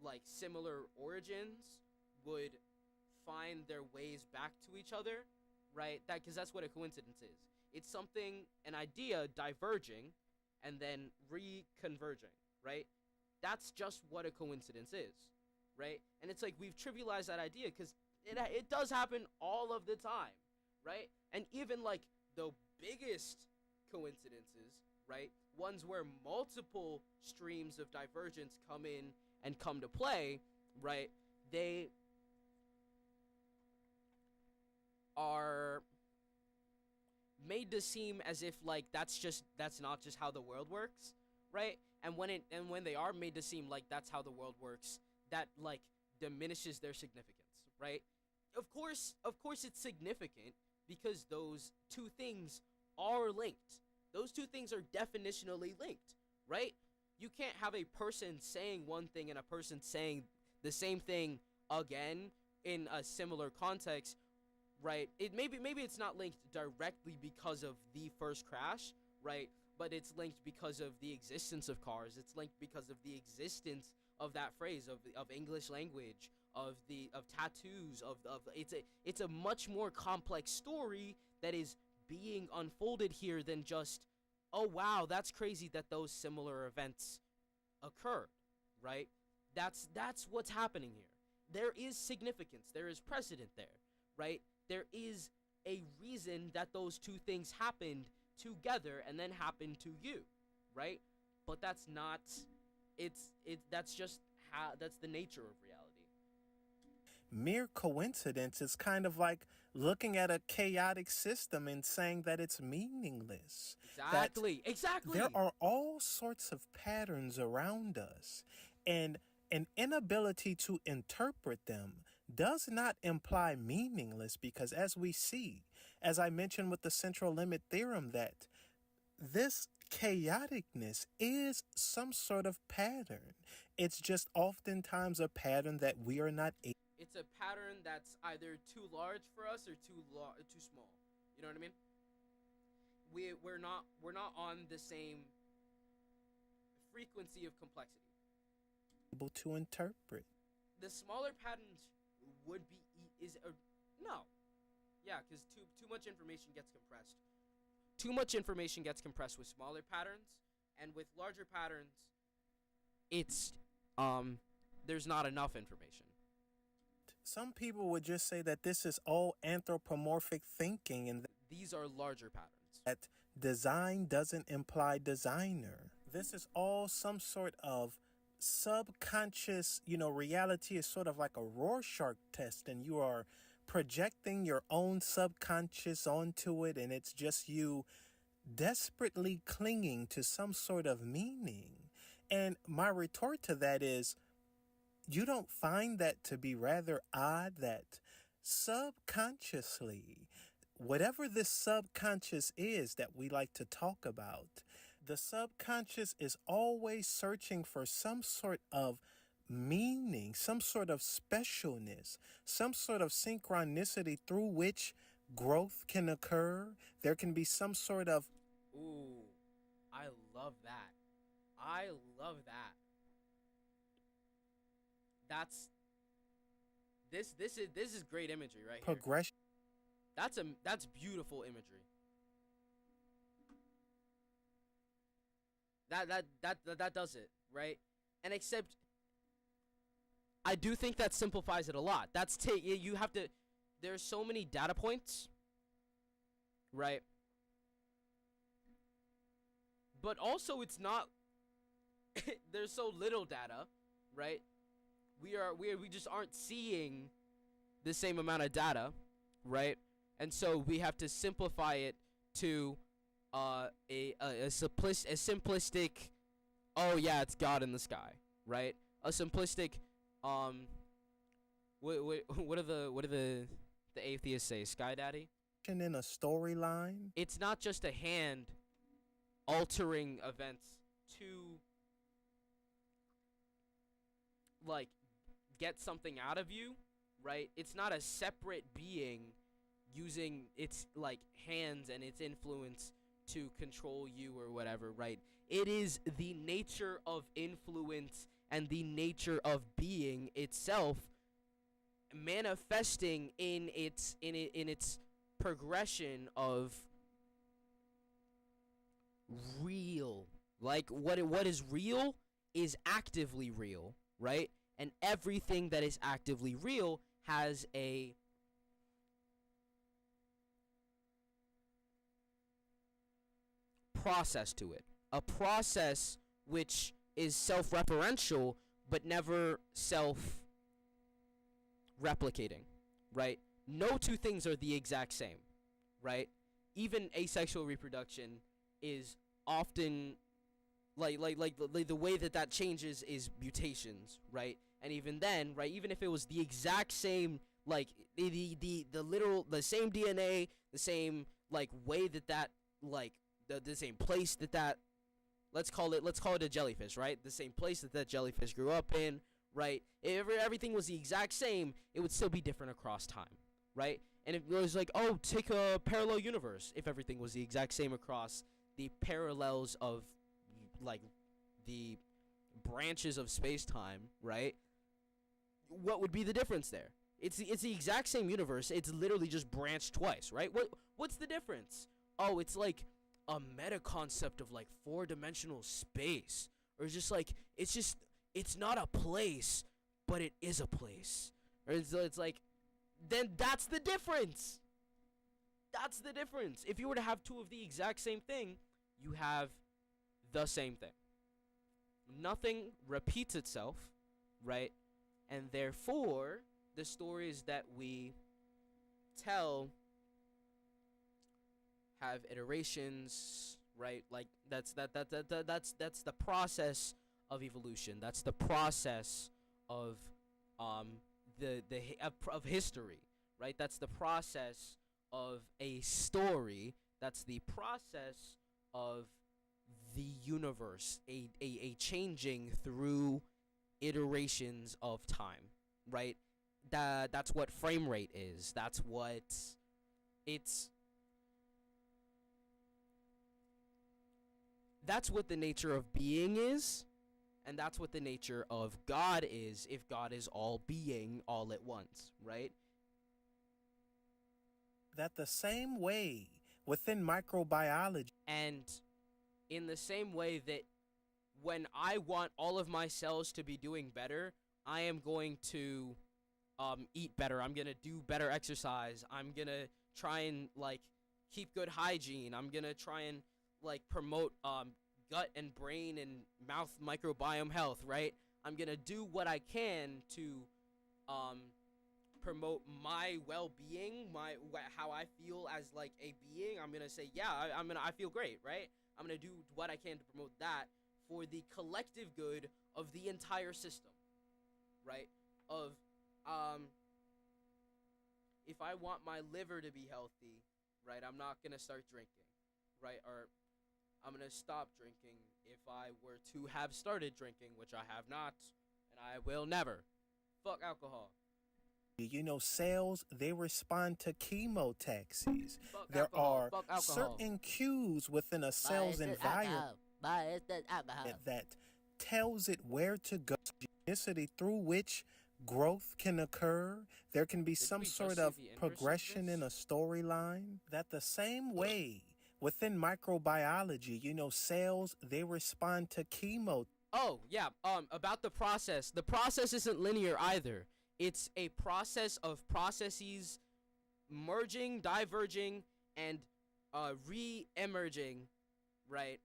like similar origins would find their ways back to each other, right? That because that's what a coincidence is. It's something, an idea diverging and then reconverging, right? That's just what a coincidence is, right? And it's like we've trivialized that idea because it does happen all of the time, right? And even like the biggest coincidences, right? Ones where multiple streams of divergence come in and come to play, right? They are made to seem as if like that's not just how the world works, right? And when they are made to seem like that's how the world works, that like diminishes their significance, right? Of course it's significant because those two things are linked. Those two things are definitionally linked, right? You can't have a person saying one thing and a person saying the same thing again in a similar context, right? It maybe it's not linked directly because of the first crash, right? But it's linked because of the existence of cars. It's linked because of the existence of that phrase of English language, of tattoos, of it's a much more complex story that is being unfolded here than just, oh wow, that's crazy that those similar events occurred, right? That's what's happening here. There is significance, there is precedent there, right? There is a reason that those two things happened together and then happened to you, right? But that's not that's just how that's the nature of reality. mere coincidence. It's kind of like looking at a chaotic system and saying that it's meaningless. Exactly. There are all sorts of patterns around us, and an inability to interpret them does not imply meaningless because, as we see, as I mentioned with the central limit theorem, that this chaoticness is some sort of pattern. It's just oftentimes a pattern that we are not able. It's a pattern that's either too large for us or too small. You know what I mean? We're not on the same frequency of complexity. Able to interpret. The smaller patterns would be no, yeah, because too much information gets compressed. Too much information gets compressed with smaller patterns, and with larger patterns, it's there's not enough information. Some people would just say that this is all anthropomorphic thinking and these are larger patterns. That design doesn't imply designer. This is all some sort of subconscious, reality is sort of like a Rorschach test, and you are projecting your own subconscious onto it, and it's just you desperately clinging to some sort of meaning. And my retort to that is, you don't find that to be rather odd that subconsciously, whatever this subconscious is that we like to talk about, the subconscious is always searching for some sort of meaning, some sort of specialness, some sort of synchronicity through which growth can occur. There can be some sort of Ooh, I love that. I love that. That's this is great imagery right here. progression. That's beautiful imagery. That does it, right? And except I do think that simplifies it a lot. You have to there's so many data points, right? But also it's not there's so little data, right? We just aren't seeing the same amount of data, right? And so we have to simplify it to a simplistic, oh yeah, it's God in the sky, right? A simplistic what do the atheists say? Sky Daddy? In a storyline. It's not just a hand altering events to like get something out of you, right? It's not a separate being using its like hands and its influence to control you or whatever, right? It is the nature of influence and the nature of being itself manifesting in its progression of real. Like what is real is actively real, right? And everything that is actively real has a process to it. A process which is self-referential but never self-replicating, right? No two things are the exact same, right? Even asexual reproduction is often like the way that changes is mutations, right? And even then, right, even if it was the exact same, like the literal the same DNA, the same like way that like the same place that let's call it a jellyfish, right? The same place that jellyfish grew up in, right? If everything was the exact same, it would still be different across time, right? And if it was like, oh, take a parallel universe, if everything was the exact same across the parallels of like the branches of space-time, right? What would be the difference there? It's the exact same universe. It's literally just branched twice, right? What's the difference? Oh, it's like a meta concept of like four-dimensional space, or it's not a place, but it is a place, or it's like, then that's the difference. That's the difference. If you were to have two of the exact same thing, you have the same thing. Nothing repeats itself, right? And therefore, the stories that we tell have iterations, right? Like that's the process of evolution. That's the process of of history, right? That's the process of a story. That's the process of the universe, a changing through iterations of time, right? That's what frame rate is. That's what it's that's what the nature of being is, and that's what the nature of God is, if God is all being all at once, right? That the same way within microbiology. And in the same way that when I want all of my cells to be doing better, I am going to eat better. I'm going to do better exercise. I'm going to try and like keep good hygiene. I'm going to try and like promote gut and brain and mouth microbiome health, right? I'm going to do what I can to promote my well-being, how I feel as like a being. I'm going to say, yeah, I feel great, right? I'm going to do what I can to promote that for the collective good of the entire system, right? Of if I want my liver to be healthy, right, I'm not going to start drinking, right? Or I'm going to stop drinking if I were to have started drinking, which I have not, and I will never. Fuck alcohol. You know, cells, they respond to chemotaxis. Fuck There alcohol. are Fuck alcohol. certain cues within a cell's environment that tells it where to go, through which growth can occur. There can be Didn't some we just sort see of the inverse of progression in a this? storyline. That the same way within microbiology, you know, cells, they respond to chemo. Oh, yeah, about the process. The process isn't linear either. It's a process of processes merging, diverging, and re-emerging, right,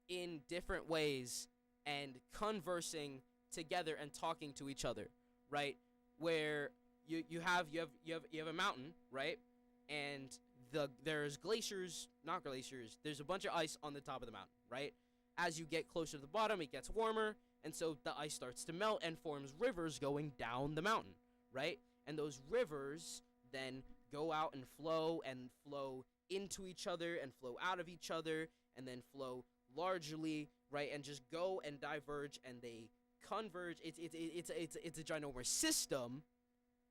in different ways and conversing together and talking to each other, right? Where you have a mountain, right? And there's glaciers, not glaciers. There's a bunch of ice on the top of the mountain, right? As you get closer to the bottom, it gets warmer, and so the ice starts to melt and forms rivers going down the mountain, right? And those rivers then go out and flow into each other and flow out of each other and then flow largely, right? And just go and diverge and they converge. It's a ginormous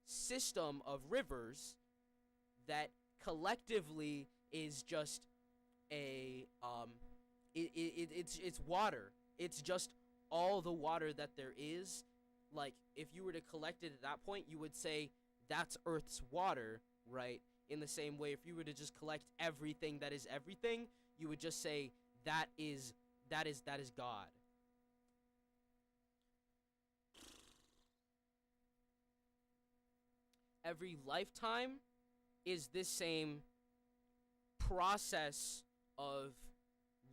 system of rivers that collectively is just a it's water. It's just all the water that there is. Like, if you were to collect it at that point, you would say that's Earth's water, right? In the same way, if you were to just collect everything that is everything, you would just say that is God. Every lifetime is this same process of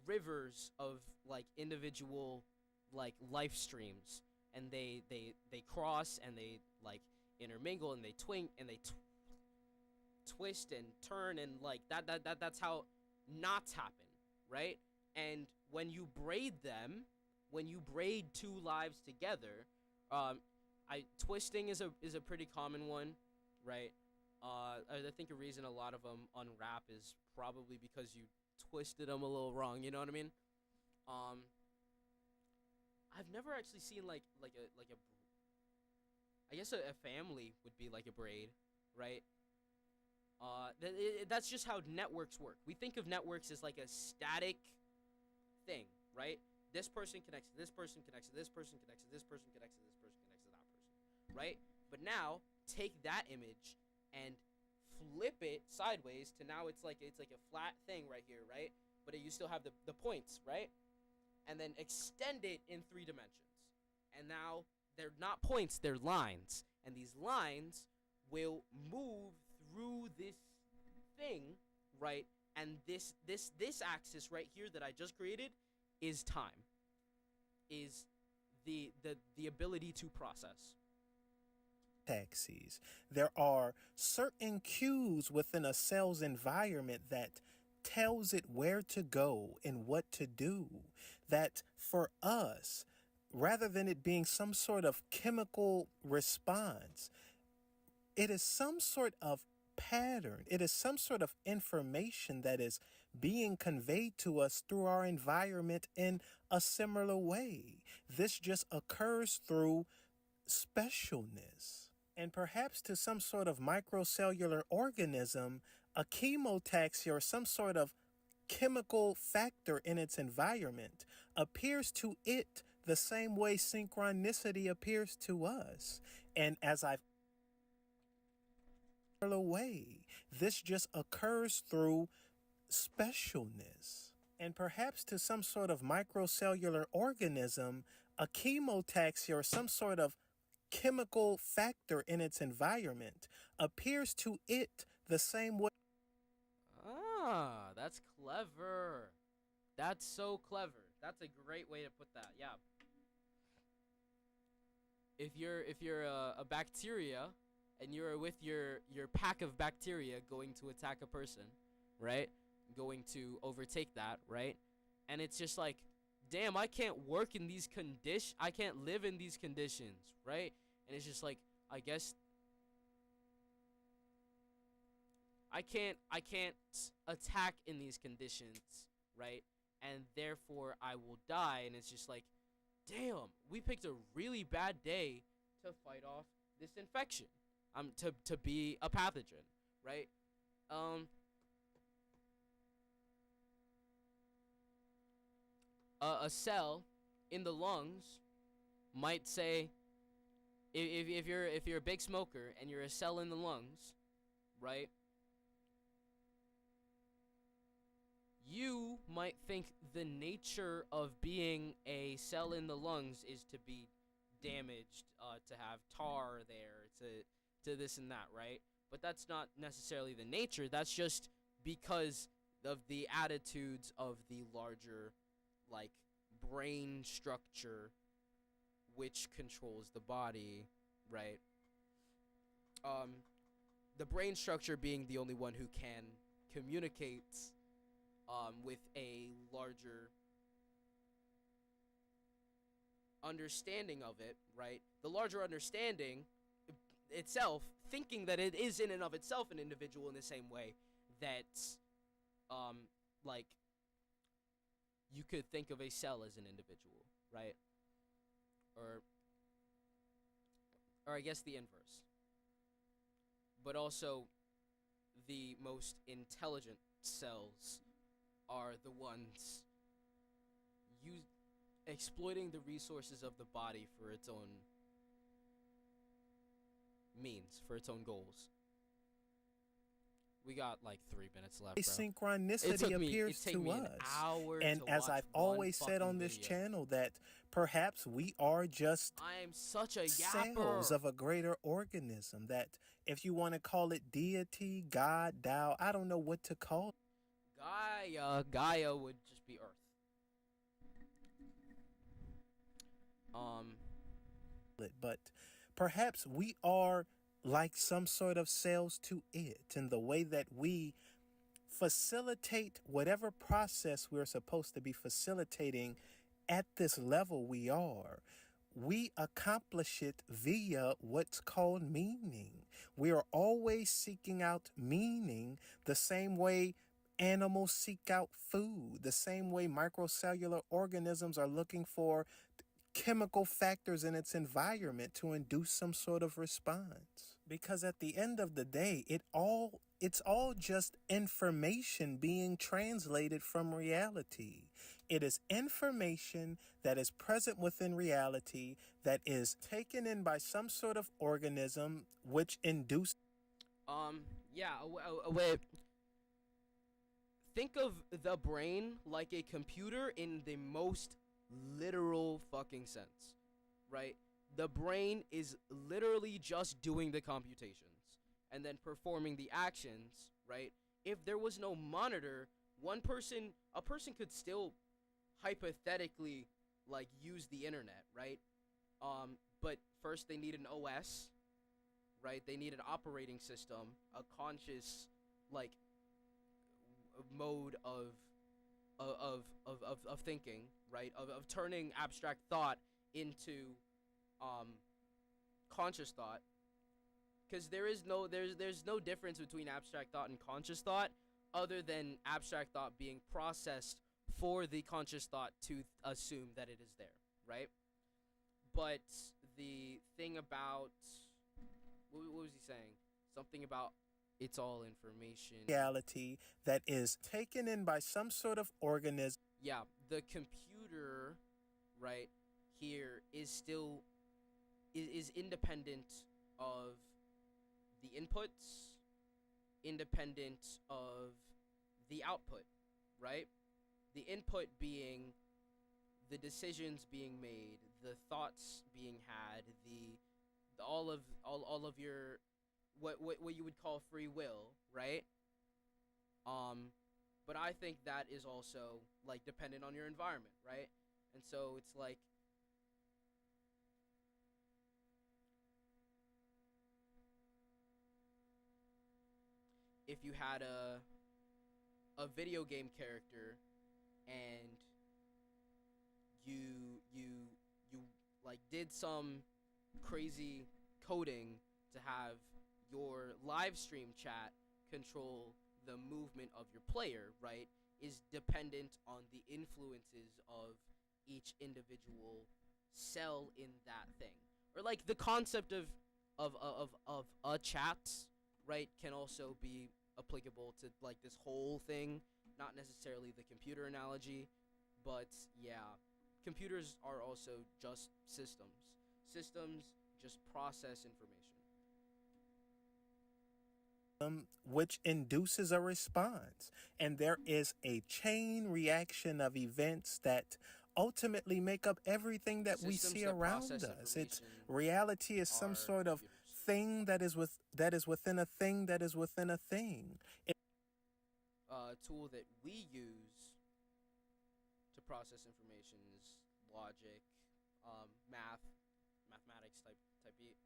rivers of like individual like life streams, and they cross and they like intermingle and they twist and turn, and like that's how knots happen, right? And when you braid two lives together, twisting is a pretty common one, right? I think a reason a lot of them unwrap is probably because you twisted them a little wrong. You know what I mean? I've never actually seen like a I guess a family would be like a braid, right? That's just how networks work. We think of networks as like a static thing, right? This person connects to this person, connects to this person, connects to this person, connects to this person, connects to that person, right? But now take that image and flip it sideways to now it's like a flat thing right here, right? But you still have the points, right? And then extend it in 3 dimensions. And now they're not points, they're lines. And these lines will move through this thing, right? And this axis right here that I just created is time. Is the ability to process. Taxis. There are certain cues within a cell's environment that tells it where to go and what to do. That for us, rather than it being some sort of chemical response, it is some sort of pattern. It is some sort of information that is being conveyed to us through our environment in a similar way. This just occurs through specialness. And perhaps to some sort of microcellular organism, a chemotaxis or some sort of chemical factor in its environment appears to it the same way synchronicity appears to us. And as I've way, this just occurs through specialness. And perhaps to some sort of microcellular organism, a chemotaxis or some sort of chemical factor in its environment appears to it the same way. Ah, that's clever. That's so clever. That's a great way to put that. Yeah. If you're a bacteria and you're with your pack of bacteria going to attack a person, right? Going to overtake that, right? And it's just like, damn, I can't work in these conditions. I can't live in these conditions, right? And it's just like, I guess I can't attack in these conditions, right? And therefore I will die. And it's just like, damn, we picked a really bad day to fight off this infection. To be a pathogen, right? Um, a cell in the lungs might say, if you're a big smoker and you're a cell in the lungs, right? You might think the nature of being a cell in the lungs is to be damaged, to have tar there, to this and that, right? But that's not necessarily the nature. That's just because of the attitudes of the larger, like, brain structure which controls the body, right? The brain structure being the only one who can communicate with a larger understanding of it, right? The larger understanding itself, thinking that it is in and of itself an individual in the same way that, like, you could think of a cell as an individual, right? Or I guess the inverse. But also, the most intelligent cells are the ones exploiting the resources of the body for its own means, for its own goals. We got like 3 minutes left, bro. Synchronicity appears to us. And as I've always said on this channel, that perhaps we are just I'm such a cells of a greater organism, that if you want to call it deity, God, Tao, I don't know what to call it. Gaia would just be Earth. But perhaps we are like some sort of cells to it, in the way that we facilitate whatever process we're supposed to be facilitating at this level we are. We accomplish it via what's called meaning. We are always seeking out meaning, the same way animals seek out food, the same way microcellular organisms are looking for chemical factors in its environment to induce some sort of response. Because at the end of the day, it's all just information being translated from reality. It is information that is present within reality that is taken in by some sort of organism which induces. Wait. Think of the brain like a computer in the most literal fucking sense, right? The brain is literally just doing the computations and then performing the actions, right? If there was no monitor, a person could still hypothetically, like, use the internet, right? But first they need an OS, right? They need an operating system, a conscious, like, mode of thinking, right? Of turning abstract thought into conscious thought, because there's no difference between abstract thought and conscious thought, other than abstract thought being processed for the conscious thought to assume that it is there, right? But the thing about what was he saying? Something about it's all information. Reality that is taken in by some sort of organism. Yeah, the computer, right, here is still is independent of the inputs, independent of the output, right? The input being the decisions being made, the thoughts being had, all of your what you would call free will, right? But I think that is also, like, dependent on your environment, right? And so it's like, if you had a video game character and you like did some crazy coding to have your live stream chat control the movement of your player, right, is dependent on the influences of each individual sell in that thing. Or like the concept of a chat, right, can also be applicable to like this whole thing, not necessarily the computer analogy, but yeah, computers are also just systems. Systems just process information. Which induces a response. And there is a chain reaction of events that ultimately make up everything that we Systems see that around process us. It's information reality is some are sort of computers. thing that is within a thing that is within a thing. Tool that we use to process information is logic, mathematics type beat.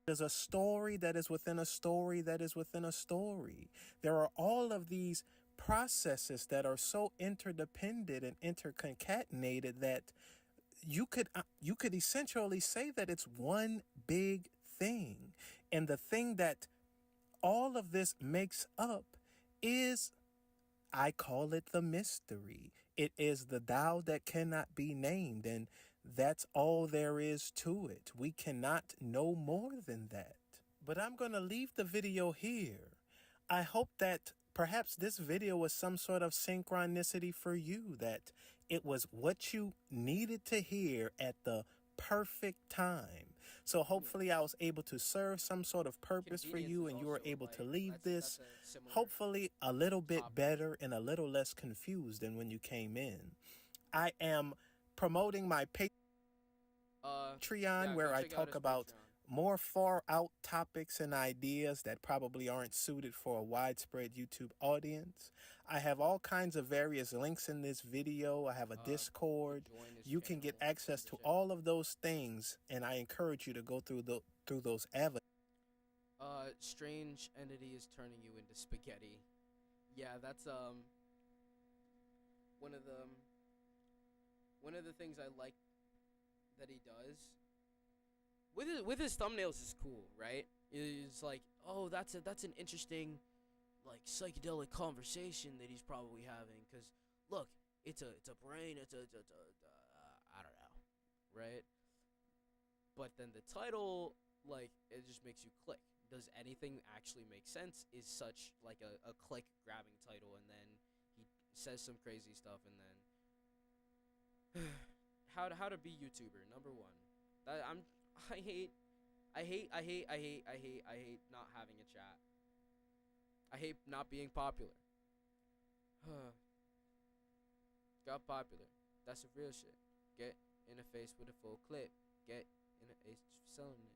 There's a story that is within a story that is within a story. There are all of these processes that are so interdependent and interconcatenated that you could essentially say that it's one big thing. And the thing that all of this makes up is, I call it the mystery. It is the Tao that cannot be named, and that's all there is to it. We cannot know more than that. But I'm going to leave the video here. I hope that perhaps this video was some sort of synchronicity for you, that it was what you needed to hear at the perfect time. So hopefully I was able to serve some sort of purpose for you, and you were able to leave this hopefully a little bit better and a little less confused than when you came in. I am promoting my Patreon, where I talk about more far out topics and ideas that probably aren't suited for a widespread YouTube audience. I have all kinds of various links in this video. I have a Discord. You can get access to all of those things, and I encourage you to go through those avenues. Strange entity is turning you into spaghetti. Yeah, that's one of the things I like that he does with his thumbnails is cool, right? It's like, oh, that's an interesting, like, psychedelic conversation that he's probably having, because look, it's a brain, it's a I don't know, right? But then the title, like, it just makes you click. Does anything actually make sense? Is such like a click grabbing title, and then he says some crazy stuff, and then how to be YouTuber #1. I hate not having a chat. I hate not being popular. Got popular. That's the real shit. Get in the face with a full clip. Get in the face selling it.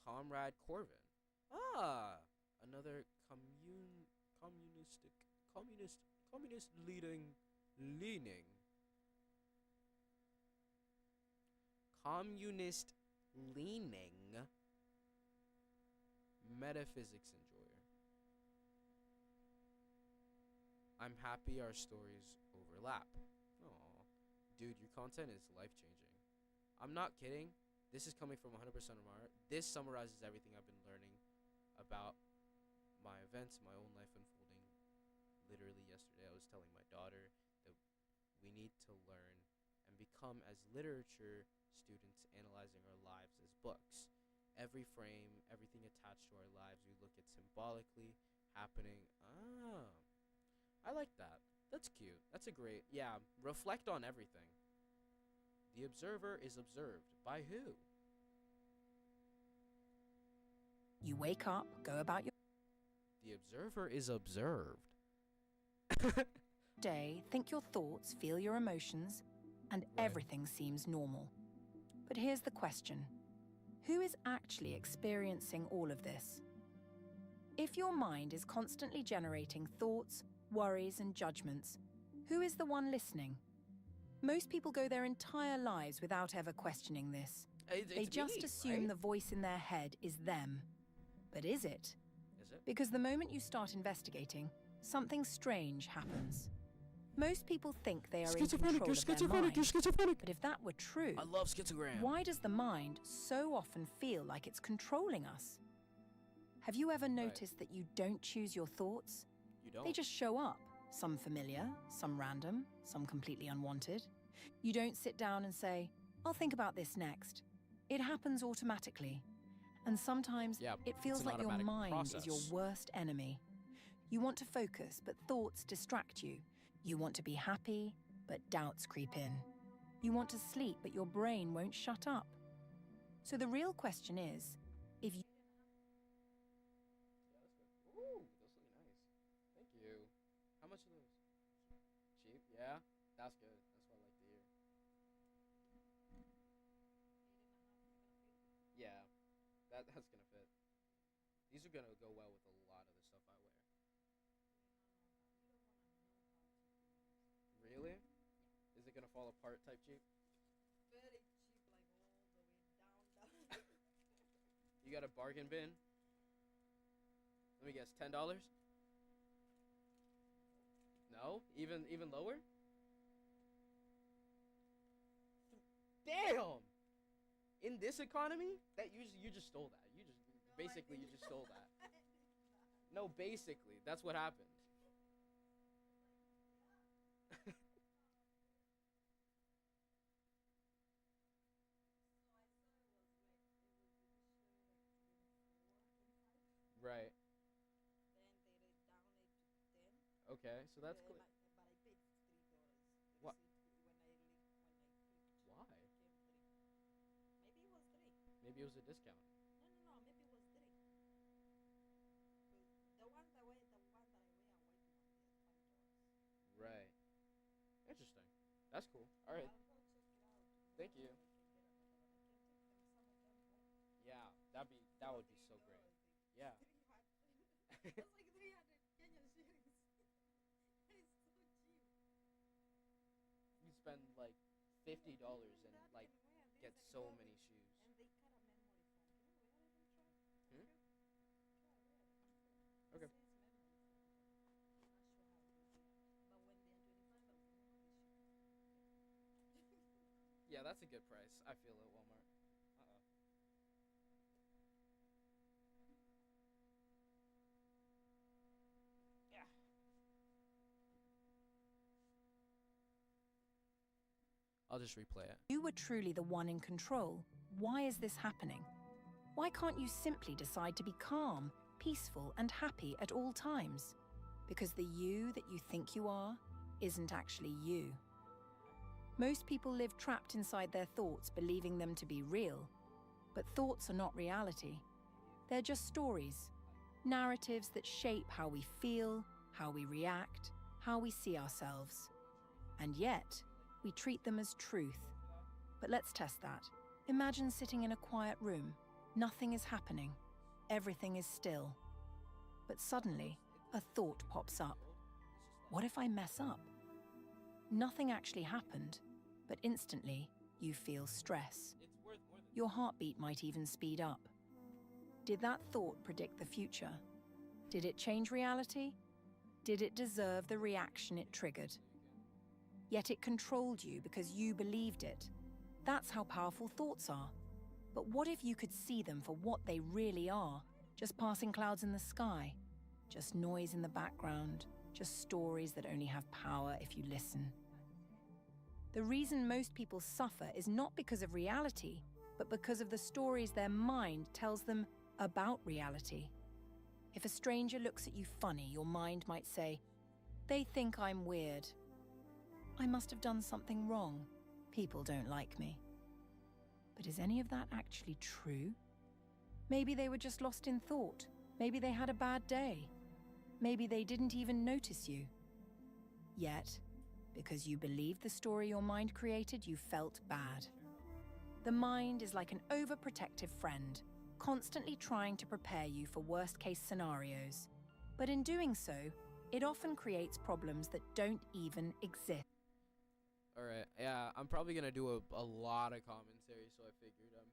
Comrade Corbin. Another communist leaning communist leaning metaphysics enjoyer. I'm happy our stories overlap. Aw. Dude, your content is life-changing. I'm not kidding. This is coming from 100% of my heart. This summarizes everything I've been learning about my events, my own life unfolding. Literally yesterday I was telling my daughter that we need to learn and become as literature students, analyzing our lives as books. Every frame, everything attached to our lives, we look at symbolically happening. I like that. That's cute. That's a great, yeah, reflect on everything. The observer is observed by who? You wake up, go about your The observer is observed. day, think your thoughts, feel your emotions, and everything seems normal. But here's the question. Who is actually experiencing all of this? If your mind is constantly generating thoughts, worries, and judgments, who is the one listening? Most people go their entire lives without ever questioning this. They just assume the voice in their head is them. But is it? Is it? Because the moment you start investigating, something strange happens. Most people think they are in control of their mind. You're schizophrenic. But if that were true, I love schizogram. why does the mind so often feel like it's controlling us? Have you ever noticed that you don't choose your thoughts? You don't. They just show up, some familiar, some random, some completely unwanted. You don't sit down and say, I'll think about this next. It happens automatically. And sometimes it feels like your mind is your worst enemy. You want to focus, but thoughts distract you. You want to be happy, but doubts creep in. You want to sleep, but your brain won't shut up. So the real question is, if you... Ooh, those look nice. Thank you. How much are those? Cheap? Yeah? That's good. That's what I like to hear. Yeah. That's gonna fit. These are gonna go well with a lot of the stuff I wear. Really? Is it gonna fall apart type cheap? Very cheap, like all the way down. You got a bargain bin? Let me guess, $10? No? Even lower? Damn! In this economy, that you just stole that. You just stole that. No, basically, that's what happened. Right. Then they down it to 10. Okay, so that's cool. But I paid $3. What? When I clicked. Why? Maybe it was 3. Maybe it was a discount. No. Maybe it was 3. The one that I wear, a white one, is $5. Right. Interesting. That's cool. All right. I'll go check it out. Thank you. I can get another one. I can take them, some of them home. Yeah, that would be so great. Yeah. It's like 300 Kenyan shillings. It's so cheap. You spend like $50 and That like can wear this get and so wear many this. shoes. And they cut a memory foam. Can you wear it and try? Hmm? Try wear it. Okay. It says memory foam. I'm not sure how good they are. But when they're 25, I'll they should. Yeah, that's a good price. I feel it, Walmart. Yeah. I'll just replay it. You were truly the one in control, why is this happening? Why can't you simply decide to be calm, peaceful, and happy at all times? Because the you that you think you are isn't actually you. Most people live trapped inside their thoughts, believing them to be real. But thoughts are not reality. They're just stories, narratives that shape how we feel, how we react, how we see ourselves. And yet, we treat them as truth. But let's test that. Imagine sitting in a quiet room. Nothing is happening. Everything is still. But suddenly, a thought pops up. What if I mess up? Nothing actually happened, but instantly, you feel stress. Your heartbeat might even speed up. Did that thought predict the future? Did it change reality? Did it deserve the reaction it triggered? Yet it controlled you because you believed it. That's how powerful thoughts are. But what if you could see them for what they really are? Just passing clouds in the sky? Just noise in the background? Just stories that only have power if you listen? The reason most people suffer is not because of reality, but because of the stories their mind tells them about reality. If a stranger looks at you funny, your mind might say, "They think I'm weird. I must have done something wrong. People don't like me." But is any of that actually true? Maybe they were just lost in thought. Maybe they had a bad day. Maybe they didn't even notice you. Yet, because you believed the story your mind created, you felt bad. The mind is like an overprotective friend, constantly trying to prepare you for worst-case scenarios. But in doing so, it often creates problems that don't even exist. Alright, yeah, I'm probably gonna do a lot of commentary, so I figured I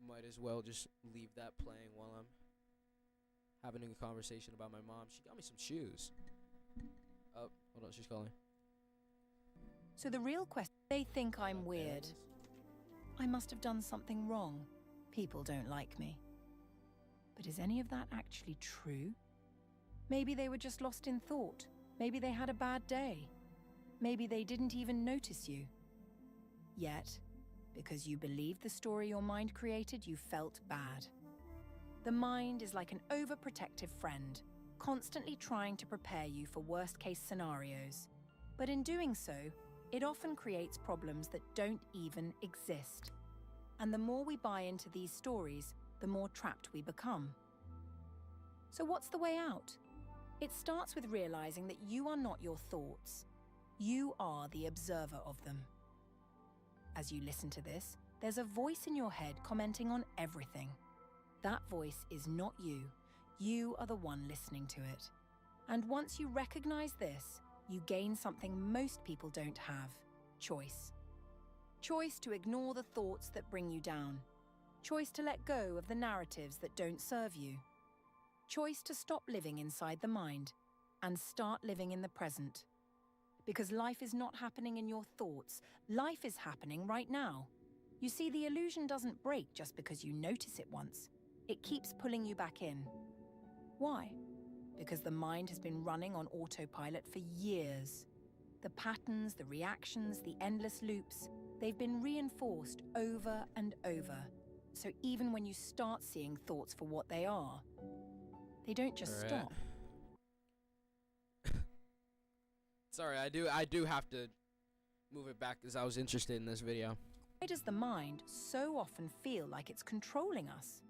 might as well just leave that playing while I'm having a conversation about my mom. She got me some shoes. Oh, hold on, she's calling. So the real question, they think I'm weird. I must have done something wrong. People don't like me. But is any of that actually true? Maybe they were just lost in thought. Maybe they had a bad day. Maybe they didn't even notice you. Yet, because you believed the story your mind created, you felt bad. The mind is like an overprotective friend, constantly trying to prepare you for worst-case scenarios. But in doing so, it often creates problems that don't even exist. And the more we buy into these stories, the more trapped we become. So what's the way out? It starts with realizing that you are not your thoughts. You are the observer of them. As you listen to this, there's a voice in your head commenting on everything. That voice is not you. You are the one listening to it. And once you recognize this, you gain something most people don't have: choice. Choice to ignore the thoughts that bring you down. Choice to let go of the narratives that don't serve you. Choice to stop living inside the mind and start living in the present. Because life is not happening in your thoughts. Life is happening right now. You see, the illusion doesn't break just because you notice it once. It keeps pulling you back in. Why? Because the mind has been running on autopilot for years. The patterns, the reactions, the endless loops, they've been reinforced over and over. So even when you start seeing thoughts for what they are, they don't just stop. Sorry, I do have to move it back because I was interested in this video. Why does the mind so often feel like it's controlling us?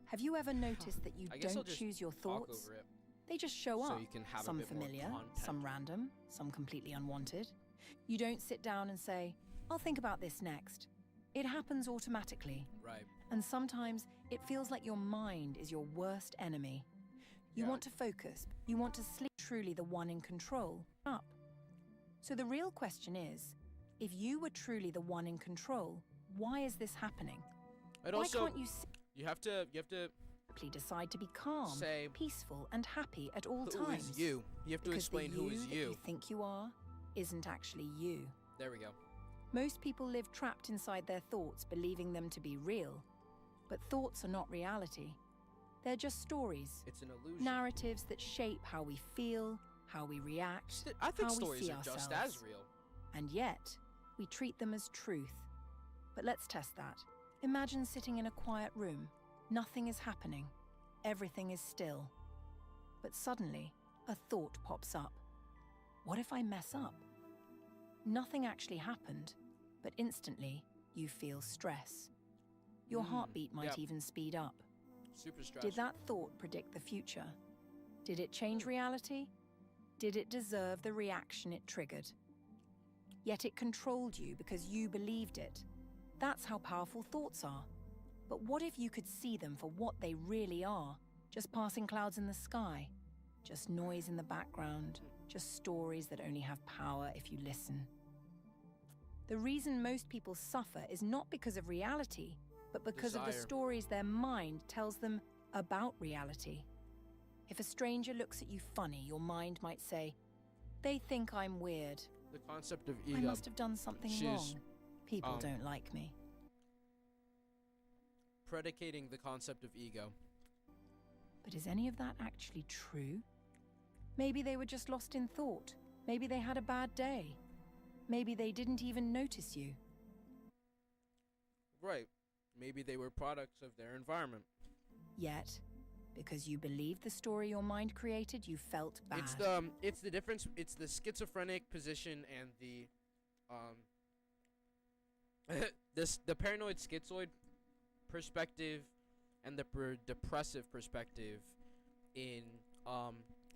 Have you ever noticed that you don't choose your thoughts? Over it. They just show So up, you can have some a bit familiar, more content. some random, some completely unwanted. You don't sit down and say, I'll think about this next. It happens automatically. Right. And sometimes it feels like your mind is your worst enemy. You want to focus. You want to sleep truly the one in control. Up. So the real question is, if you were truly the one in control, why is this happening? And Why also, can't you you have to simply decide to be calm, say peaceful, and happy at all who times? is you. You have to Because explain the who is that you. you think you are isn't actually you. There we go. Most people live trapped inside their thoughts, believing them to be real. But thoughts are not reality. They're just stories, It's an illusion. narratives that shape how we feel, how we react, I think how we stories see are just ourselves. as real. And yet, we treat them as truth. But let's test that. Imagine sitting in a quiet room. Nothing is happening. Everything is still. But suddenly, a thought pops up. What if I mess up? Nothing actually happened, but instantly, you feel stress. Your heartbeat might even speed up. Super stressful. Did that thought predict the future? Did it change reality? Did it deserve the reaction it triggered? Yet it controlled you because you believed it. That's how powerful thoughts are. But what if you could see them for what they really are? Just passing clouds in the sky, just noise in the background, just stories that only have power if you listen. The reason most people suffer is not because of reality, but because of the Desire. stories their mind tells them about reality. If a stranger looks at you funny, your mind might say, they think I'm weird. The concept of ego. I must have done something She's, wrong. People um, don't like me. Predicating the concept of ego. But is any of that actually true? Maybe they were just lost in thought. Maybe they had a bad day. Maybe they didn't even notice you. Right. Maybe they were products of their environment. Yet, because you believed the story your mind created, you felt bad. It's the difference. It's the schizophrenic position and the paranoid schizoid perspective and the depressive perspective in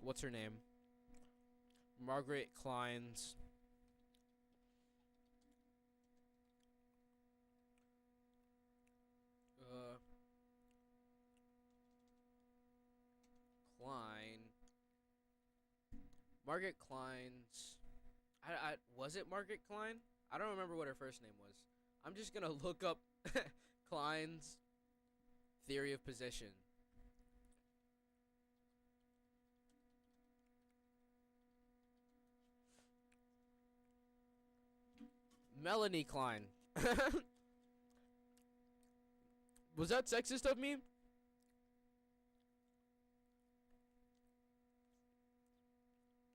what's her name? Margaret Klein's Margaret Klein's was it Margaret Klein? I don't remember what her first name was. I'm just gonna look up Klein's theory of position. Melanie Klein. Was that sexist of me?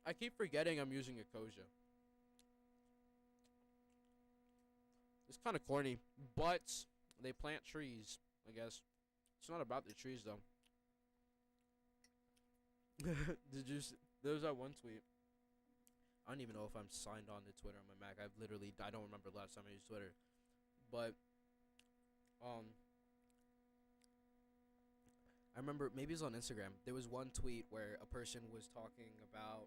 I keep forgetting I'm using a Koja. kind of corny, but they plant trees, I guess. It's not about the trees, though. There was that one tweet. I don't even know if I'm signed on to Twitter on my Mac. I don't remember the last time I used Twitter. But, I remember, maybe it was on Instagram. There was one tweet where a person was talking about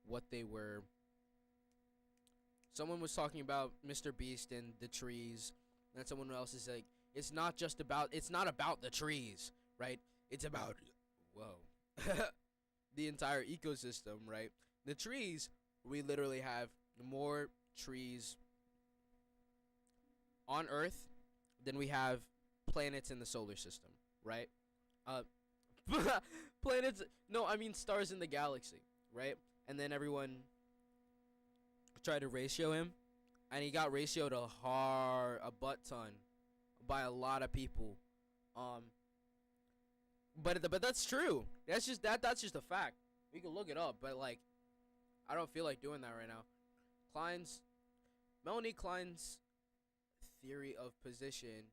what they were. Someone was talking about Mr. Beast and the trees, and then someone else is like, it's not about the trees, right? It's about, the entire ecosystem, right? The trees, we literally have more trees on Earth than we have planets in the solar system, right? Planets, no, I mean stars in the galaxy, right? And then everyone tried to ratio him, and he got ratioed a butt ton by a lot of people. But that's true. That's just a fact. We can look it up, but like, I don't feel like doing that right now. Melanie Klein's theory of position.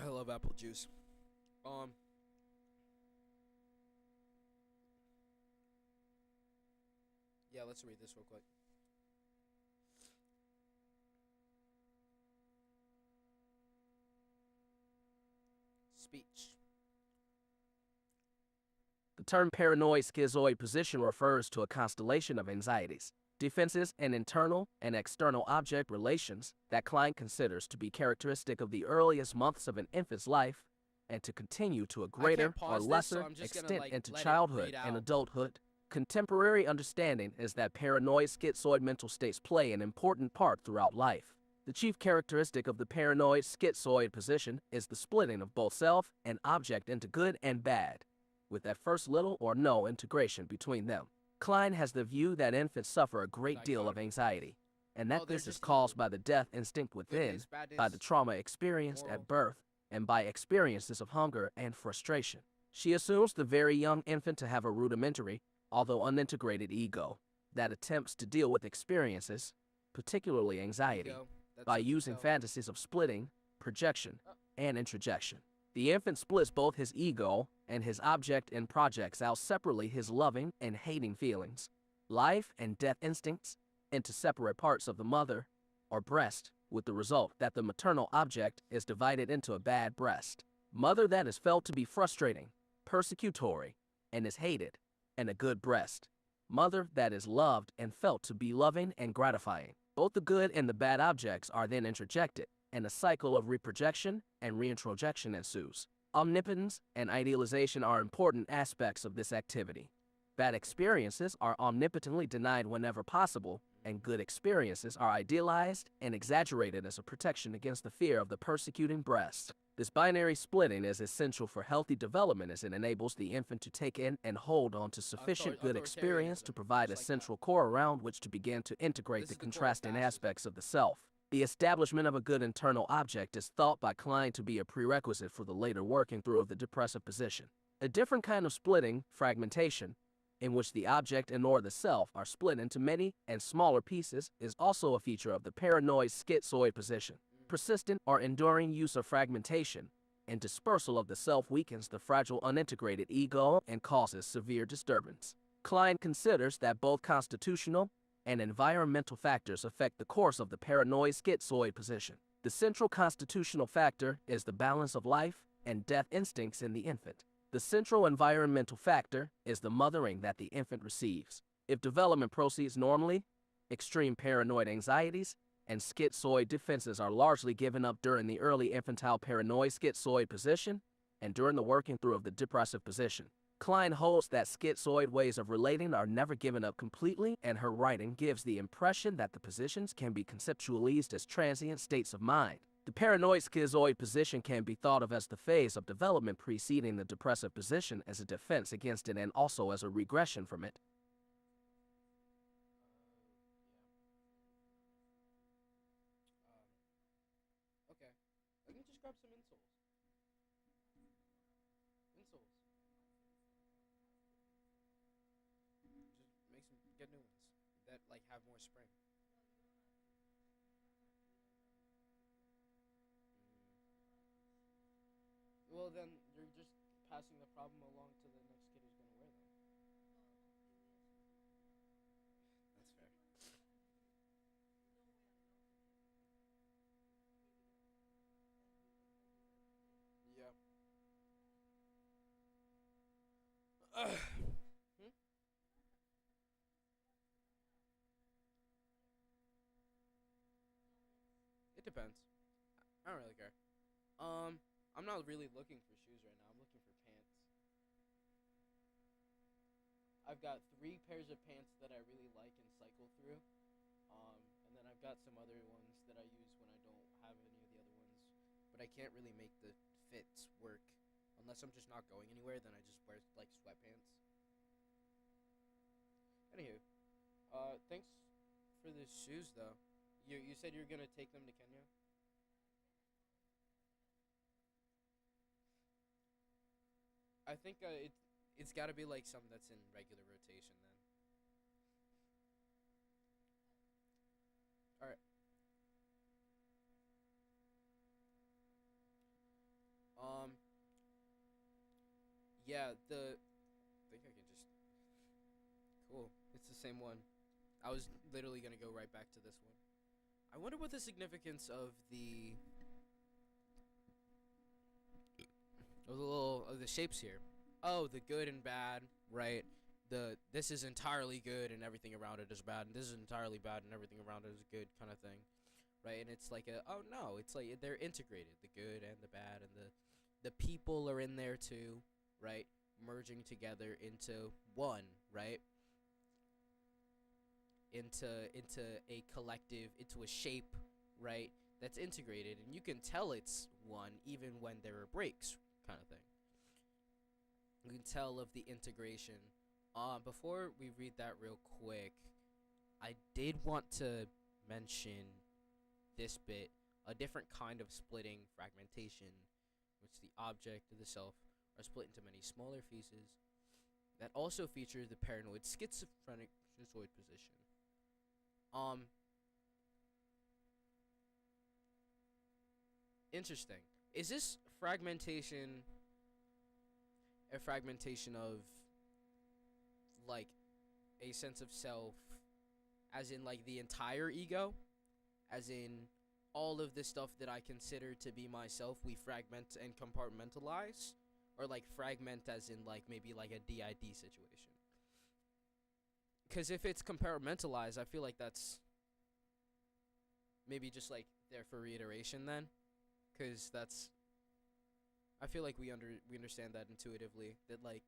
I love apple juice. Yeah, let's read this real quick. Speech. The term paranoid schizoid position refers to a constellation of anxieties, defenses, and internal and external object relations that Klein considers to be characteristic of the earliest months of an infant's life and to continue to a greater or lesser extent into childhood and adulthood. Contemporary understanding is that paranoid schizoid mental states play an important part throughout life. The chief characteristic of the paranoid schizoid position is the splitting of both self and object into good and bad, with at first little or no integration between them. Klein has the view that infants suffer a great deal of anxiety, and that this is caused by the death instinct within, by the trauma experienced at birth, and by experiences of hunger and frustration. She assumes the very young infant to have a rudimentary, although unintegrated ego that attempts to deal with experiences, particularly anxiety, by using fantasies of splitting, projection, and introjection. The infant splits both his ego and his object and projects out separately his loving and hating feelings, life and death instincts, into separate parts of the mother or breast, with the result that the maternal object is divided into a bad breast, mother that is felt to be frustrating, persecutory, and is hated, and a good breast, mother that is loved and felt to be loving and gratifying. Both the good and the bad objects are then interjected, and a cycle of reprojection and reintrojection ensues. Omnipotence and idealization are important aspects of this activity. Bad experiences are omnipotently denied whenever possible, and good experiences are idealized and exaggerated as a protection against the fear of the persecuting breast. This binary splitting is essential for healthy development as it enables the infant to take in and hold on to sufficient good experience to provide a central core around which to begin to integrate the contrasting aspects of the self. The establishment of a good internal object is thought by Klein to be a prerequisite for the later working through of the depressive position. A different kind of splitting, fragmentation, in which the object and or the self are split into many and smaller pieces, is also a feature of the paranoid schizoid position. Persistent or enduring use of fragmentation and dispersal of the self weakens the fragile unintegrated ego and causes severe disturbance. Klein considers that both constitutional and environmental factors affect the course of the paranoid schizoid position. The central constitutional factor is the balance of life and death instincts in the infant. The central environmental factor is the mothering that the infant receives. If development proceeds normally, extreme paranoid anxieties and schizoid defenses are largely given up during the early infantile paranoid schizoid position and during the working through of the depressive position. Klein holds that schizoid ways of relating are never given up completely, and her writing gives the impression that the positions can be conceptualized as transient states of mind. The paranoid schizoid position can be thought of as the phase of development preceding the depressive position as a defense against it and also as a regression from it. just grab some insoles. Insoles. Just make some, get new ones that like have more spring. Well, then you're just passing the problem along to the next kid who's gonna wear them. That's fair. Yeah. Hmm? It depends. I don't really care. I'm not really looking for shoes right now. I'm looking for pants. I've got 3 pairs of pants that I really like and cycle through. And then I've got some other ones that I use when I don't have any of the other ones. But I can't really make the fits work unless I'm just not going anywhere. Then I just wear like sweatpants. Anywho, thanks for the shoes though. You said you were gonna take them to Kenya. I think it's got to be like something that's in regular rotation then. All right. Um. Yeah. I think I can just. Cool. It's the same one. I was literally gonna go right back to this one. I wonder what the significance of the shapes here. Oh, the good and bad, right? This is entirely good and everything around it is bad, and this is entirely bad and everything around it is good kind of thing, right? And it's like oh no, it's like they're integrated, the good and the bad, and the people are in there too, right? Merging together into one, right? Into a collective, into a shape, right? That's integrated, and you can tell it's one even when there are breaks, kind of thing. You can tell of the integration. Before we read that real quick, I did want to mention this bit, a different kind of splitting fragmentation, which the object of the self are split into many smaller pieces that also feature the paranoid schizophrenic schizoid position. Interesting. Is this fragmentation a fragmentation of like a sense of self as in like the entire ego, as in all of the stuff that I consider to be myself we fragment and compartmentalize, or like fragment as in like maybe like a DID situation? Because if it's compartmentalized, I feel like that's maybe just like there for reiteration then, because that's, I feel like we understand that intuitively, that like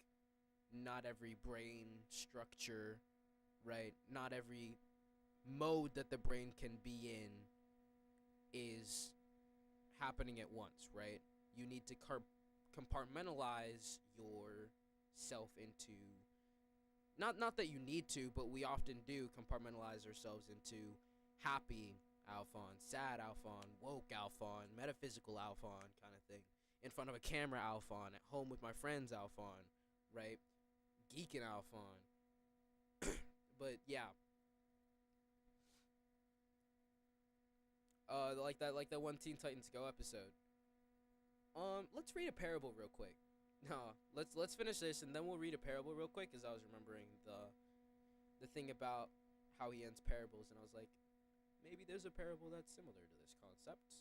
not every brain structure, right, not every mode that the brain can be in is happening at once, right? You need to compartmentalize yourself into, not that you need to, but we often do compartmentalize ourselves into happy Alphon, sad Alphon, woke Alphon, metaphysical Alphon kind of thing. In front of a camera Alphon, at home with my friends Alphon, right? Geeking Alphon. But yeah. Like that one Teen Titans Go episode. Let's read a parable real quick. No, let's finish this and then we'll read a parable real quick, because I was remembering the thing about how he ends parables, and I was like, maybe there's a parable that's similar to this concept.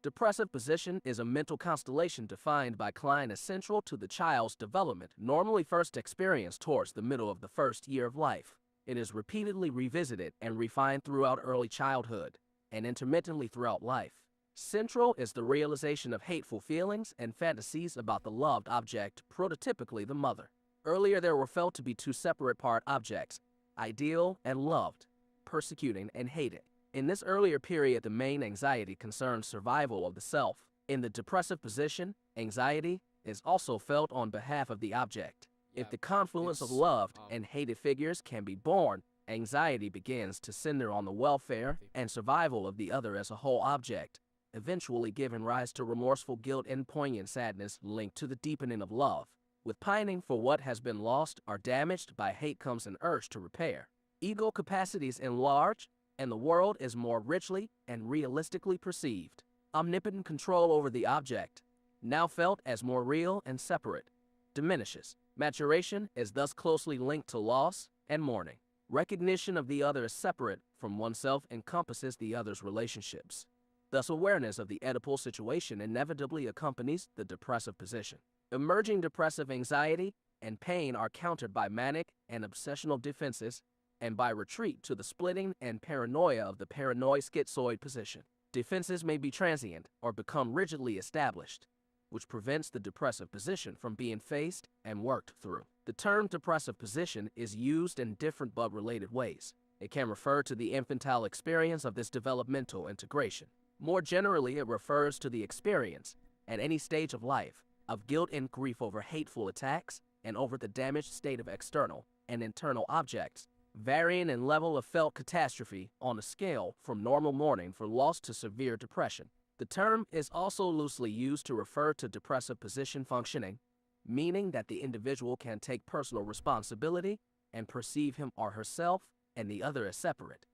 Depressive position is a mental constellation defined by Klein as central to the child's development, normally first experienced towards the middle of the first year of life. It is repeatedly revisited and refined throughout early childhood and intermittently throughout life. Central is the realization of hateful feelings and fantasies about the loved object, prototypically the mother. Earlier there were felt to be two separate part objects, ideal and loved, persecuting and hated. In this earlier period, the main anxiety concerns survival of the self. In the depressive position, anxiety is also felt on behalf of the object. Yeah, If the confluence of it's, loved and hated figures can be born anxiety begins to center on the welfare and survival of the other as a whole object, eventually giving rise to remorseful guilt and poignant sadness linked to the deepening of love. With pining for what has been lost or damaged by hate comes an urge to repair. Ego capacities enlarge, and the world is more richly and realistically perceived. Omnipotent control over the object, now felt as more real and separate, diminishes. Maturation is thus closely linked to loss and mourning. Recognition of the other as separate from oneself encompasses the other's relationships. Thus, awareness of the Oedipal situation inevitably accompanies the depressive position. Emerging depressive anxiety and pain are countered by manic and obsessional defenses and by retreat to the splitting and paranoia of the paranoid schizoid position. Defenses may be transient or become rigidly established, which prevents the depressive position from being faced and worked through. The term depressive position is used in different but related ways. It can refer to the infantile experience of this developmental integration. More generally, it refers to the experience, at any stage of life, of guilt and grief over hateful attacks and over the damaged state of external and internal objects, varying in level of felt catastrophe on a scale from normal mourning for loss to severe depression. The term is also loosely used to refer to depressive position functioning, meaning that the individual can take personal responsibility and perceive him or herself and the other as separate.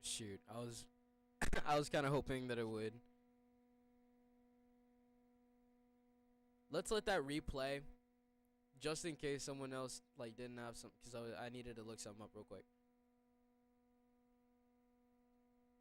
Shoot, I was kind of hoping that it would. Let's let that replay, just in case someone else like didn't have some, because I needed to look something up real quick.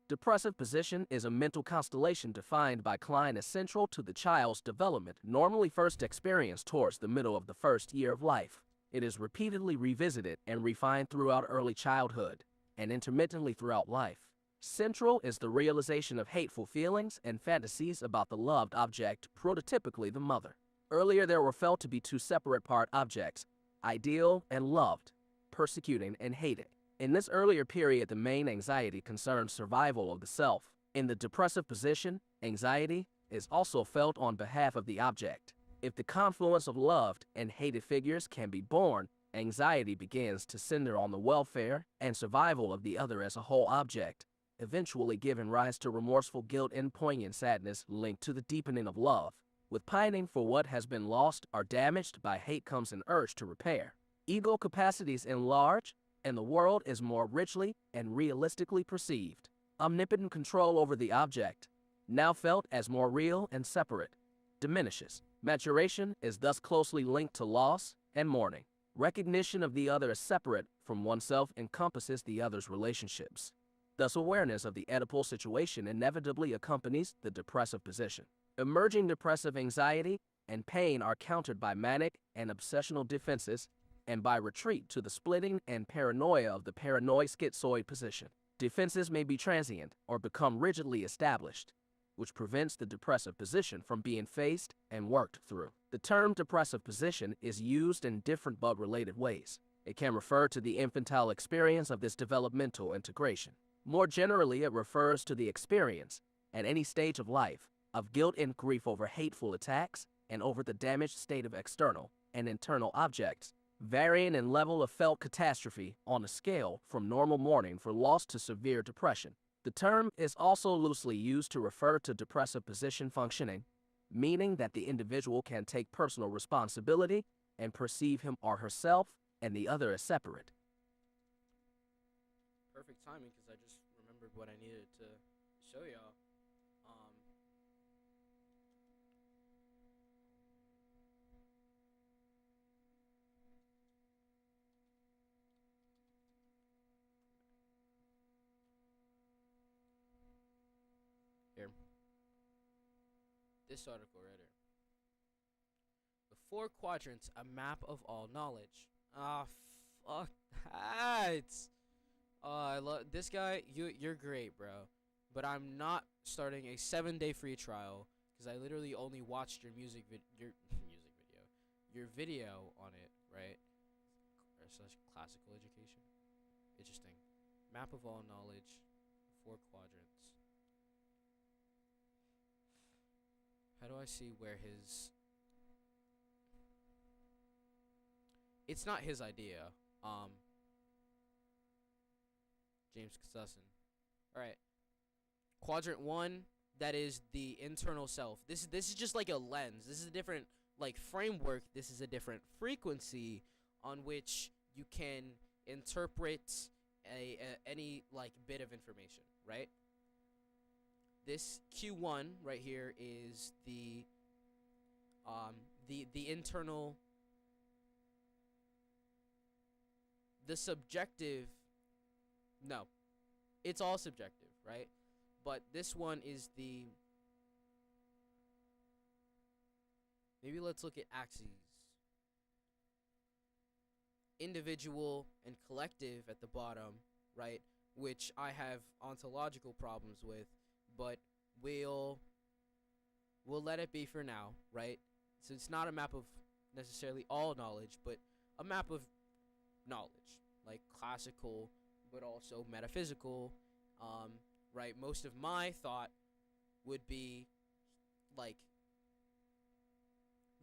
Depressive position is a mental constellation defined by Klein as central to the child's development, normally first experienced towards the middle of the first year of life. It is repeatedly revisited and refined throughout early childhood and intermittently throughout life. Central is the realization of hateful feelings and fantasies about the loved object, prototypically the mother. Earlier, there were felt to be two separate part objects, ideal and loved, persecuting and hated. In this earlier period, the main anxiety concerns survival of the self. In the depressive position, anxiety is also felt on behalf of the object. If the confluence of loved and hated figures can be borne, anxiety begins to center on the welfare and survival of the other as a whole object, eventually giving rise to remorseful guilt and poignant sadness linked to the deepening of love. With pining for what has been lost or damaged by hate comes an urge to repair. Ego capacities enlarge, and the world is more richly and realistically perceived. Omnipotent control over the object, now felt as more real and separate, diminishes. Maturation is thus closely linked to loss and mourning. Recognition of the other as separate from oneself encompasses the other's relationships. Thus, awareness of the Oedipal situation inevitably accompanies the depressive position. Emerging depressive anxiety and pain are countered by manic and obsessional defenses and by retreat to the splitting and paranoia of the paranoid schizoid position. Defenses may be transient or become rigidly established, which prevents the depressive position from being faced and worked through. The term depressive position is used in different but related ways. It can refer to the infantile experience of this developmental integration. More generally, it refers to the experience, at any stage of life, of guilt and grief over hateful attacks and over the damaged state of external and internal objects, varying in level of felt catastrophe on a scale from normal mourning for loss to severe depression. The term is also loosely used to refer to depressive position functioning, meaning that the individual can take personal responsibility and perceive him or herself and the other as separate. Perfect timing, because I just remembered what I needed to show y'all. Here. This article right here. The Four Quadrants, a map of all knowledge. Ah, fuck that. I love this guy. You're great, bro. But I'm not starting a 7-day free trial because I literally only watched your your video on it, right? Or slash classical education. Interesting. Map of all knowledge. Four quadrants. How do I see where his it's not his idea. James Cusson. All right. Quadrant 1, that is the internal self. This is just like a lens. This is a different like framework. This is a different frequency on which you can interpret any like bit of information, right? This Q1 right here is the internal, the subjective. No, it's all subjective, right? But this one is the, maybe let's look at axes. Individual and collective at the bottom, right? Which I have ontological problems with, but we'll let it be for now, right? So it's not a map of necessarily all knowledge, but a map of knowledge, like classical, but also metaphysical. Right? Most of my thought would be like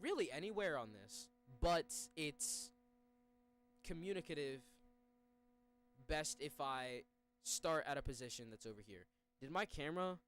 really anywhere on this, but it's communicative best if I start at a position that's over here. Did my camera